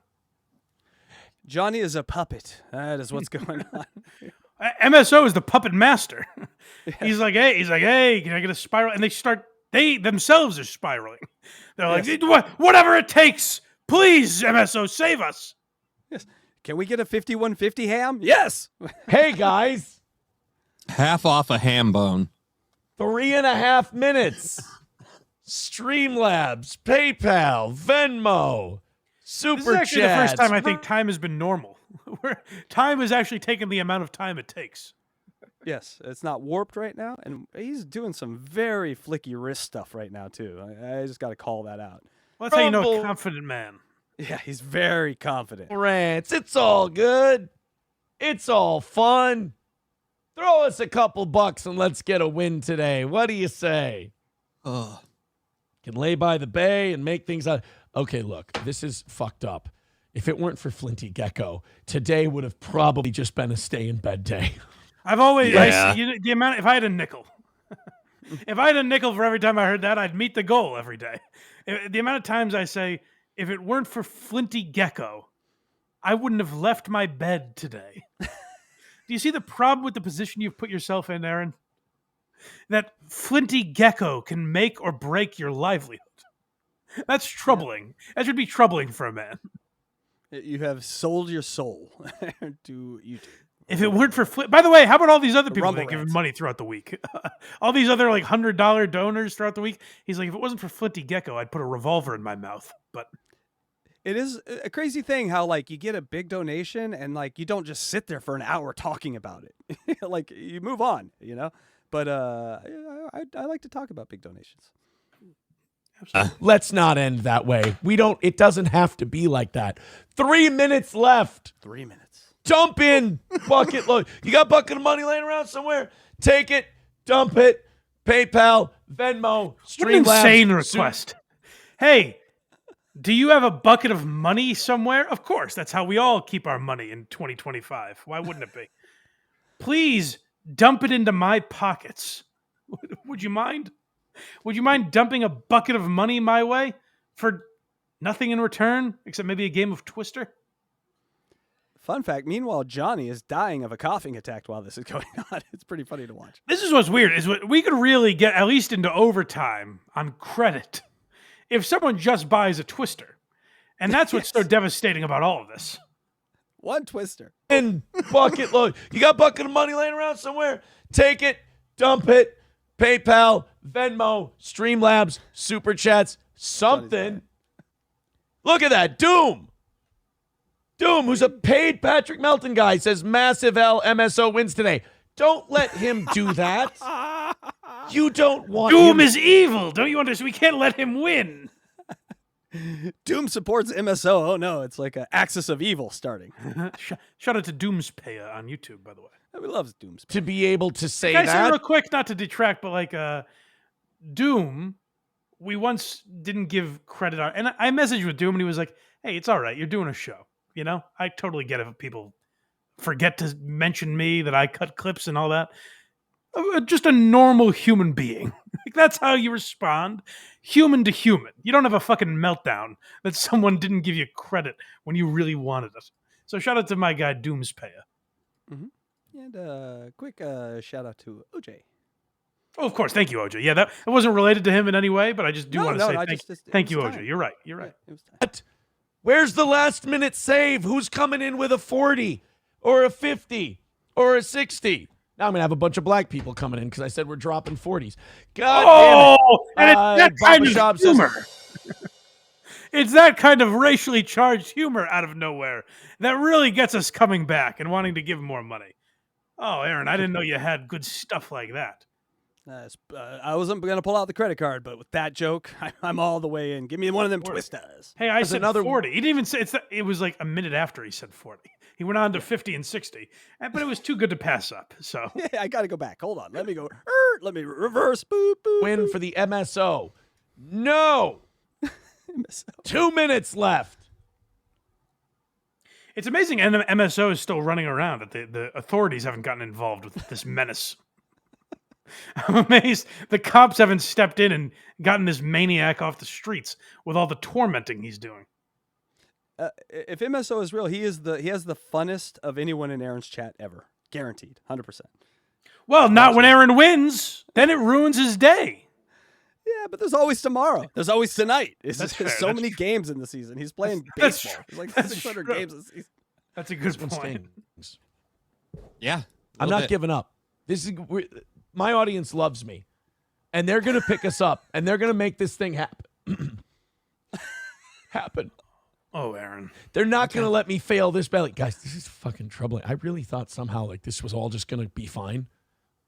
Johnny is a puppet. That is what's going on. MSO is the puppet master. He's like, hey, can I get a spiral? And they themselves are spiraling. They're like, whatever it takes, please, MSO, save us. Yes. Can we get a 5150 ham? Yes. Hey, guys. Half off a ham bone. 3.5 minutes. Streamlabs, PayPal, Venmo, Super This is actually the first Chats. time I think time has been normal. Where time has actually taken the amount of time it takes. Yes. It's not warped right now. And he's doing some very flicky wrist stuff right now, too. I just got to call that out. Well, that's how you know a Rumble. confident man. Yeah, he's very confident. Rants. It's all good. It's all fun. Throw us a couple bucks and let's get a win today. What do you say? Oh, Can lay by the bay and make things out. Okay, look, this is fucked up. If it weren't for Flinty Gecko, today would have probably just been a stay in bed day. I've always Yeah. the amount. If I had a nickel, if I had a nickel for every time I heard that, I'd meet the goal every day. The amount of times I say, if it weren't for Flinty Gecko, I wouldn't have left my bed today. Do you see the problem with the position you've put yourself in, Aaron? That Flinty Gecko can make or break your livelihood. That's troubling. That should be troubling for a man. You have sold your soul to YouTube. If it weren't for By the way, how about all these other people Rumble that give him rants. money throughout the week? All these other like $100 donors throughout the week. He's like, if it wasn't for Flinty Gecko, I'd put a revolver in my mouth. But It is a crazy thing how like you get a big donation and like you don't just sit there for an hour talking about it. Like you move on, you know. But I like to talk about big donations. Let's not end that way. It doesn't have to be like that. 3 minutes left. 3 minutes. Dump in bucket load. You got a bucket of money laying around somewhere? Take it, dump it. PayPal, Venmo, What an Streamlabs. insane request. Hey, do you have a bucket of money somewhere? Of course, that's how we all keep our money in 2025. Why wouldn't it be? Please dump it into my pockets. Would you mind? Would you mind dumping a bucket of money my way for nothing in return except maybe a game of Twister? Fun fact, meanwhile, Johnny is dying of a coughing attack while this is going on. It's pretty funny to watch. This is what's weird, is we could really get at least into overtime on credit if someone just buys a Twister. And that's what's so devastating about all of this. One Twister. In bucket load. You got a bucket of money laying around somewhere? Take it, dump it. PayPal, Venmo, Streamlabs, Super Chats, something. Look at that. Doom, who's a paid Patrick Melton guy, says massive L MSO wins today. Don't let him do that. You don't want Doom him. is evil. Don't you understand? We can't let him win. Doom supports MSO. Oh no, it's like an axis of evil starting. Shout out to Doomspaya on YouTube, by the way. We love Doom's. To be able to say Can I say that. real quick, not to detract, but like Doom, we once didn't give credit on, and I messaged with Doom, and he was like, "Hey, it's all right. You're doing a show. You know, I totally get it if people forget to mention me, that I cut clips and all that. Just a normal human being. Like, that's how you respond, human to human. You don't have a fucking meltdown that someone didn't give you credit when you really wanted it. So shout out to my guy Doomspaya. And quick shout out to OJ. Oh, of course. Thank you, OJ. Yeah, that it wasn't related to him in any way, but I just do want to say thank you, OJ. You're right. You're right. Yeah, it was time. What? Where's the last minute save? Who's coming in with a 40 or a 50 or a 60? Now I'm going to have a bunch of black people coming in because I said we're dropping 40s. God damn it. And it's that kind Shop of says- humor. It's that kind of racially charged humor out of nowhere that really gets us coming back and wanting to give more money. Oh, Aaron, I didn't know you had good stuff like that. I wasn't going to pull out the credit card, but with that joke, I'm all the way in. Give me one of them twisters. Hey, I said another 40. He didn't even say it was like a minute after he said 40. He went on to 50 and 60, but it was too good to pass up. So I got to go back. Hold on. Let me go. Let me reverse. Boop, boop, Win boop. for the MSO. No. 2 minutes left. it's amazing. And MSO is still running around. That the authorities haven't gotten involved with this menace. I'm amazed the cops haven't stepped in and gotten this maniac off the streets with all the tormenting he's doing. If MSO is real, he has the funnest of anyone in Aaron's chat ever. Guaranteed. 100%. Well, not when Aaron wins. Then it ruins his day. Yeah, but there's always tomorrow. There's always tonight. There's fair, so that's many true. games in the season. He's playing That's baseball. true. There's like That's 600 true. games this season. That's a good This one point. stings. Yeah. I'm not giving up. My audience loves me, and they're gonna pick us up, and they're gonna make this thing happen. Oh, Aaron. They're not gonna let me fail this badly, guys. This is fucking troubling. I really thought somehow like this was all just gonna be fine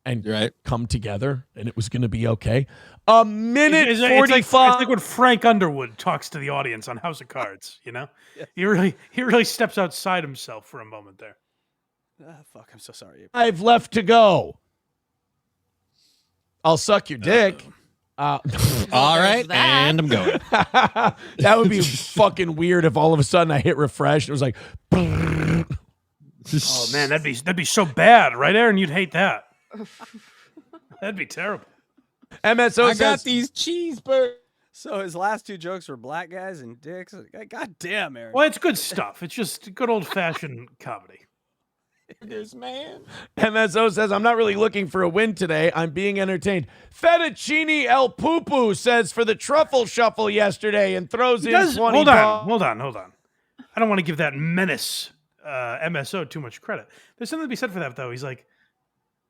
and You're right. come together, and it was gonna be okay. A minute It's 45. it's like when Frank Underwood talks to the audience on House of Cards. You know, he really steps outside himself for a moment there. Fuck, I'm so sorry. I've left to go. I'll suck your dick. All right, that. and I'm going. That would be fucking weird if all of a sudden I hit refresh and it was like, Oh man, that'd be so bad, right, Aaron? You'd hate that. That'd be terrible. MSO I got says, these cheeseburgers. So his last two jokes were black guys and dicks. God damn, Aaron. Well, it's good stuff. It's just good old fashioned comedy. Man. MSO says, I'm not really looking for a win today. I'm being entertained. Fettuccine El Poo says for the truffle shuffle yesterday and throws in 20 Hold on. I don't want to give that menace MSO too much credit. There's something to be said for that, though. He's like,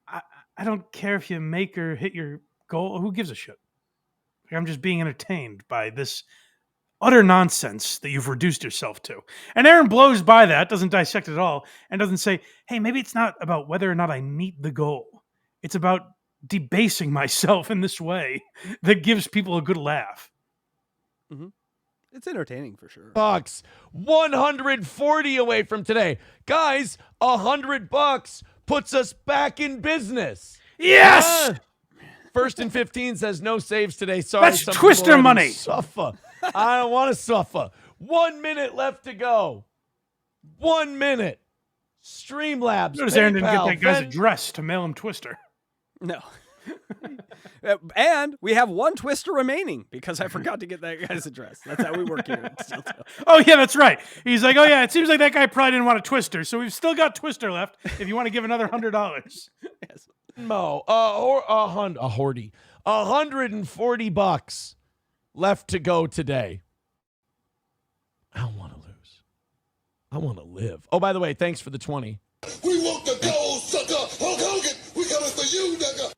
I don't care if you make or hit your goal. Who gives a shit? Like, I'm just being entertained by this utter nonsense that you've reduced yourself to. And Aaron blows by that, doesn't dissect it at all, and doesn't say, hey, maybe it's not about whether or not I meet the goal. It's about debasing myself in this way that gives people a good laugh. It's entertaining for sure. Bucks, 140 away from today. Guys, $100 puts us back in business. Yes! First and 15 says no saves today. Sorry, That's some people Twister already money. Suffer. I don't want to suffer. 1 minute left to go. 1 minute. Streamlabs. Notice Aaron didn't get PayPal, that guy's Ven- address to mail him Twister. No. And we have one Twister remaining because I forgot to get that guy's address. That's how we work here. Oh, yeah, that's right. He's like, oh, yeah, it seems like that guy probably didn't want a Twister, so we've still got Twister left if you want to give another $100. Yes. Mo, or a hordy. $140 left to go today. I don't want to lose. I want to live. Oh, by the way, thanks for the 20. We want the gold, sucker. Hulk Hogan, we coming for you, nigga.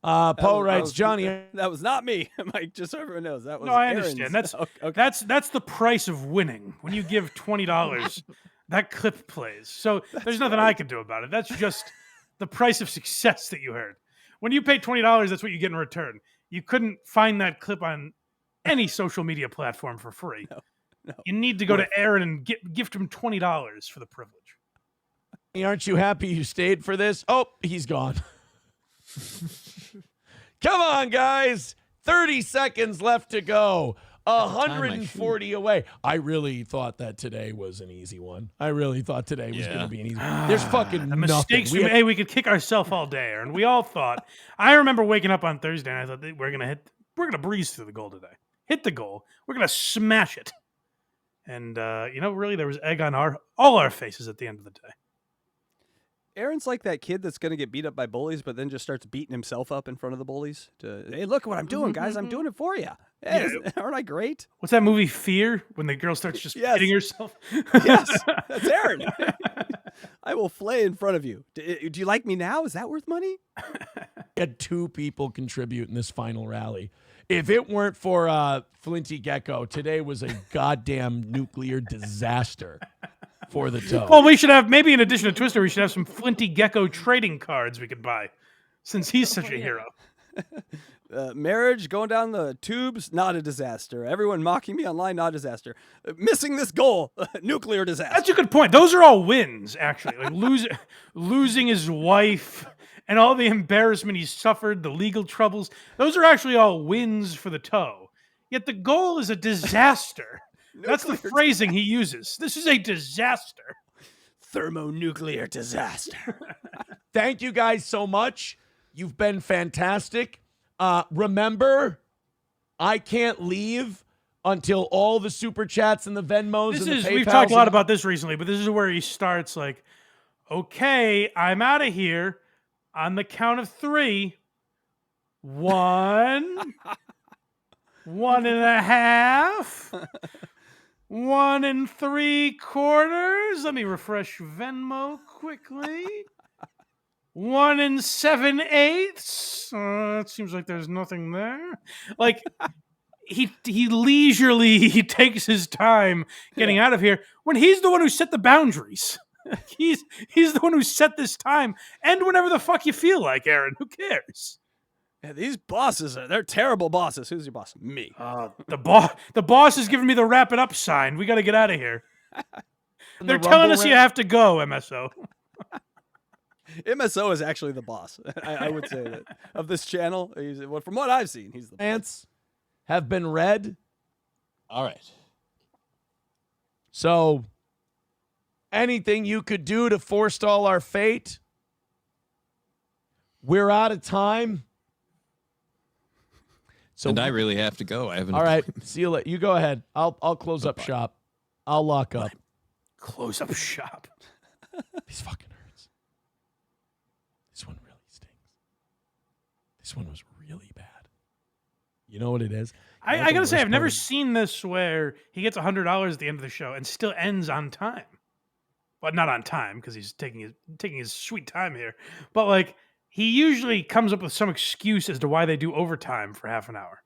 Poe writes, Johnny. That was not me, Mike. Just so everyone knows, that was. No, I Aaron's. understand. Okay. That's the price of winning. When you give $20, that clip plays. So there's nothing I can do about it. That's just the price of success that you heard. When you pay $20, that's what you get in return. You couldn't find that clip on any social media platform for free. No. You need to go to Aaron and gift him $20 for the privilege. Aren't you happy you stayed for this? Oh, he's gone. Come on, guys. 30 seconds left to go. 140 away. I really thought that today was an easy one. I really thought today was going to be an easy one. There's fucking The nothing. mistakes we made, we could kick ourselves all day, Aaron. We all thought. I remember waking up on Thursday and I thought we're gonna breeze through the goal today. Hit the goal. We're gonna smash it. And really, there was egg on all our faces at the end of the day. Aaron's like that kid that's going to get beat up by bullies, but then just starts beating himself up in front of the bullies. Hey, look what I'm doing, guys. I'm doing it for you. Hey, aren't I great? What's that movie, Fear? When the girl starts just hitting herself? Yes, that's Aaron. I will flay in front of you. Do you like me now? Is that worth money? Had 2 people contribute in this final rally. If it weren't for Flinty Gecko, today was a goddamn nuclear disaster for the toe. Well, we should have, maybe in addition to Twister, we should have some Flinty Gecko trading cards we could buy, since he's such a hero. Marriage going down the tubes, not a disaster. Everyone mocking me online, not a disaster. Missing this goal, nuclear disaster. That's a good point. Those are all wins, actually. Like losing his wife and all the embarrassment he's suffered, the legal troubles. Those are actually all wins for the toe. Yet the goal is a disaster. That's the phrasing he uses. This is a disaster. Thermonuclear disaster. Thank you guys so much. You've been fantastic. Remember, I can't leave until all the super chats and the Venmos and the PayPals. We've talked a lot about this recently, but this is where he starts like, okay, I'm out of here on the count of 3. 1, 1.5, 1 3/4. Let me refresh Venmo quickly. 1 7/8. It seems like there's nothing there. Like he leisurely he takes his time getting out of here when he's the one who set the boundaries. He's the one who set this time. And whenever the fuck you feel like, Aaron, who cares? Yeah, these bosses they're terrible bosses. Who's your boss? Me. The boss is giving me the wrap it up sign. We got to get out of here. They're telling us you have to go, MSO. MSO is actually the boss. I would say that of this channel. From what I've seen, he's the boss. Plants have been read. All right. So, anything you could do to forestall our fate? We're out of time. So And I really have to go. I haven't. All right. See you later. You go ahead. I'll close up shop. I'll lock up. Close up shop. These fucking hurts. This one really stings. This one was really bad. You know what it is? I gotta say, I've never seen this where he gets $100 at the end of the show and still ends on time. Well, not on time because he's taking his sweet time here. But like, he usually comes up with some excuse as to why they do overtime for half an hour.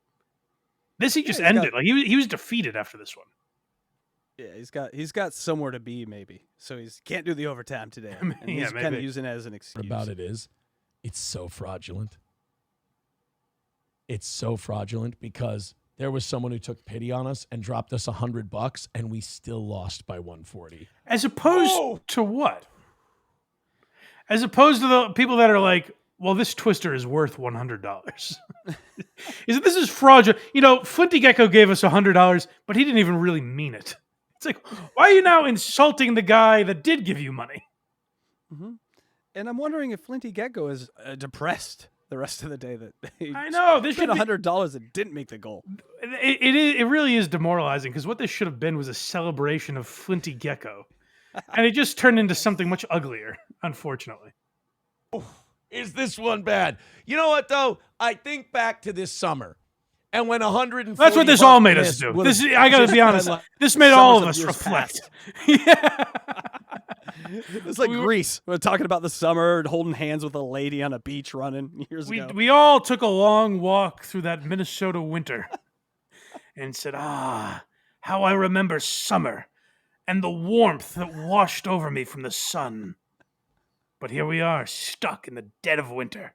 This he just ended. Like he was defeated after this one. Yeah, he's got somewhere to be maybe, so he can't do the overtime today. And he's kind of using it as an excuse. About it is, it's so fraudulent. It's so fraudulent because there was someone who took pity on us and dropped us $100, and we still lost by 140. As opposed to what? As opposed to the people that are like, well, this twister is worth $100. This is fraudulent. You know, Flinty Gecko gave us $100, but he didn't even really mean it. It's like, why are you now insulting the guy that did give you money? Mm-hmm. And I'm wondering if Flinty Gecko is depressed the rest of the day that he I know this spent should $100 and didn't make the goal. It really is demoralizing because what this should have been was a celebration of Flinty Gecko, and it just turned into something much uglier, unfortunately. Is this one bad? You know what, though? I think back to this summer, and when 140 That's what this all made us do. I got to be honest. This made all of us reflect. Yeah. It's like Grease. We're talking about the summer and holding hands with a lady on a beach running years ago. We all took a long walk through that Minnesota winter and said, how I remember summer and the warmth that washed over me from the sun. But here we are, stuck in the dead of winter.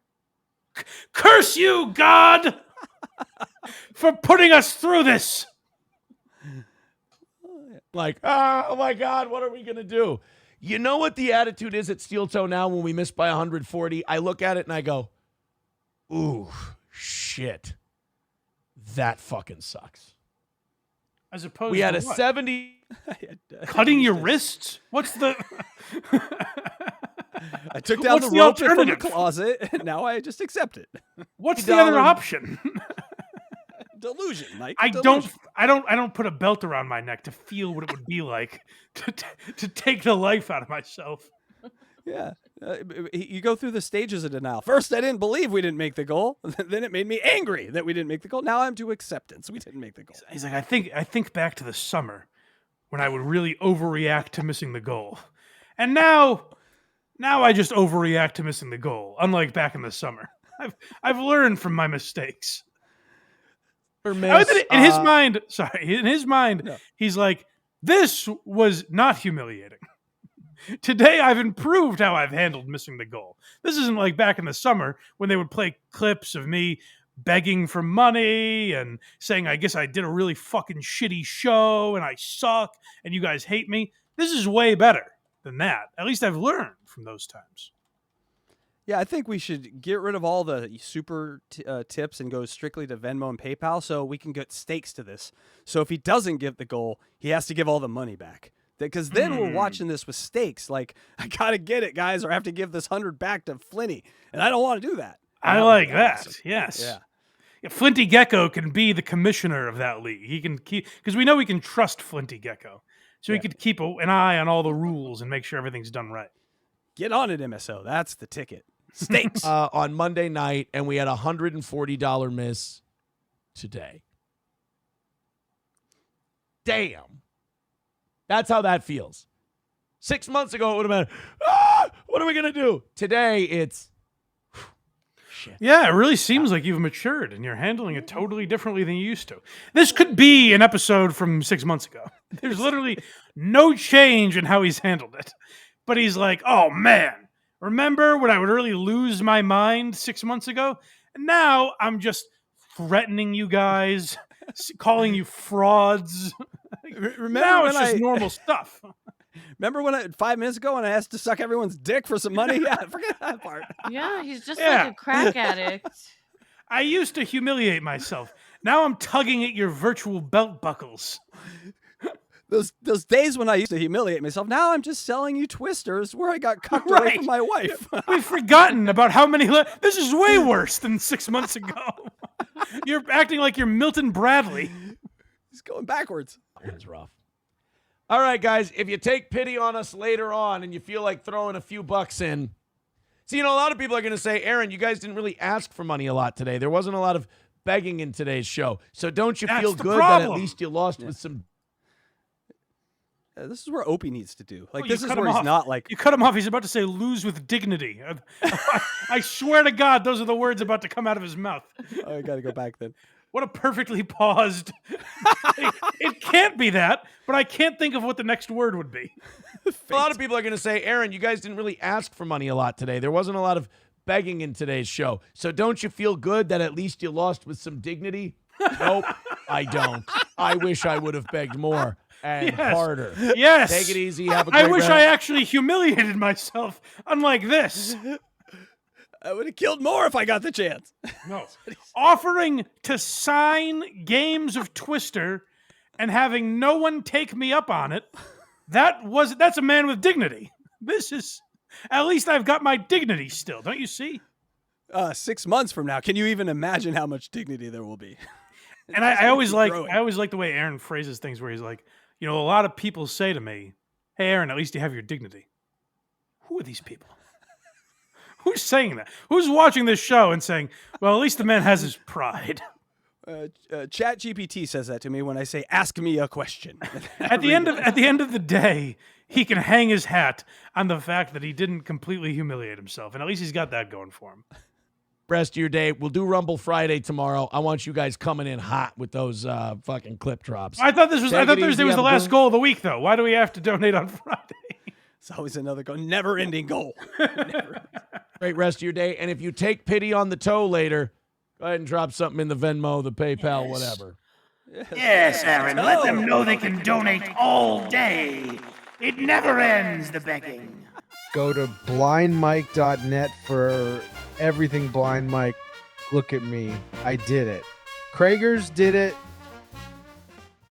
Curse you, God, for putting us through this. Like, oh my God, what are we going to do? You know what the attitude is at Steel Toe now when we miss by 140? I look at it and I go, ooh, shit. That fucking sucks. As opposed we had to a what? 70. Cutting your wrists? What's the... I took down the rope from the closet, and now I just accept it. What's the other option? Delusion, Mike. I don't put a belt around my neck to feel what it would be like to take the life out of myself. Yeah. You go through the stages of denial. First, I didn't believe we didn't make the goal. Then it made me angry that we didn't make the goal. Now I'm to acceptance. We didn't make the goal. He's like, I think back to the summer when I would really overreact to missing the goal. And now I just overreact to missing the goal, unlike back in the summer. I've learned from my mistakes. In his mind, he's like, this was not humiliating. Today, I've improved how I've handled missing the goal. This isn't like back in the summer when they would play clips of me begging for money and saying, I guess I did a really fucking shitty show and I suck and you guys hate me. This is way better than that. At least I've learned from those times. Yeah, I think we should get rid of all the super tips and go strictly to Venmo and PayPal so we can get stakes to this. So if he doesn't get the goal, he has to give all the money back. Because then we're watching this with stakes. Like, I got to get it, guys, or I have to give this 100 back to Flinty. And I don't want to do that. I like that. Awesome. Yes. Yeah. Flinty Gecko can be the commissioner of that league. He can keep, because we know we can trust Flinty Gecko. So he could keep an eye on all the rules and make sure everything's done right. Get on it, MSO. That's the ticket. Stakes. On Monday night, and we had a $140 miss today. Damn. That's how that feels. 6 months ago, it would have been, what are we going to do? Today, it's, shit. Yeah, it really seems like you've matured, and you're handling it totally differently than you used to. This could be an episode from 6 months ago. There's literally no change in how he's handled it. But he's like, oh, man. Remember when I would really lose my mind 6 months ago? And now I'm just threatening you guys, calling you frauds. Remember now it's just normal stuff. Remember when 5 minutes ago when I asked to suck everyone's dick for some money? Yeah, forget that part. Yeah, he's just like a crack addict. I used to humiliate myself. Now I'm tugging at your virtual belt buckles. Those days when I used to humiliate myself, now I'm just selling you twisters where I got cucked away from my wife. We've forgotten about how many... This is way worse than 6 months ago. You're acting like you're Milton Bradley. He's going backwards. That one's rough. All right, guys, if you take pity on us later on and you feel like throwing a few bucks in... See, you know, a lot of people are going to say, Aaron, you guys didn't really ask for money a lot today. There wasn't a lot of begging in today's show. So don't you feel good that at least you lost with some... This is where Opie needs to do. Like, well, this is where he's not like... You cut him off. He's about to say, lose with dignity. I swear to God, those are the words about to come out of his mouth. Oh, I got to go back then. What a perfectly paused... it can't be that, but I can't think of what the next word would be. A lot of people are going to say, Aaron, you guys didn't really ask for money a lot today. There wasn't a lot of begging in today's show. So don't you feel good that at least you lost with some dignity? Nope. I don't. I wish I would have begged more and Yes. harder. Yes. Take it easy. Have a great I wish round. I actually humiliated myself, unlike this. I would have killed more if I got the chance. No. Offering to sign games of Twister and having no one take me up on it, that's a man with dignity. This is, at least I've got my dignity still, don't you see? 6 months from now, can you even imagine how much dignity there will be? And I always like the way Aaron phrases things where he's like, a lot of people say to me, "Hey Aaron, at least you have your dignity." Who are these people? Who's saying that? Who's watching this show and saying, "Well, at least the man has his pride"? Chat GPT says that to me when I say, "Ask me a question." At the end of the day, he can hang his hat on the fact that he didn't completely humiliate himself, and at least he's got that going for him. Rest of your day. We'll do Rumble Friday tomorrow. I want you guys coming in hot with those fucking clip drops. I thought Thursday was the Have a last good- goal of the week, though. Why do we have to donate on Friday? It's always another never-ending goal. Great rest of your day. And if you take pity on the toe later, go ahead and drop something in the Venmo, the PayPal, whatever. Yes, Aaron. Let them know they can donate all day. It never ends, the begging. Go to blindmike.net for everything Blind Mike. Look at me. I did it. Kragers did it.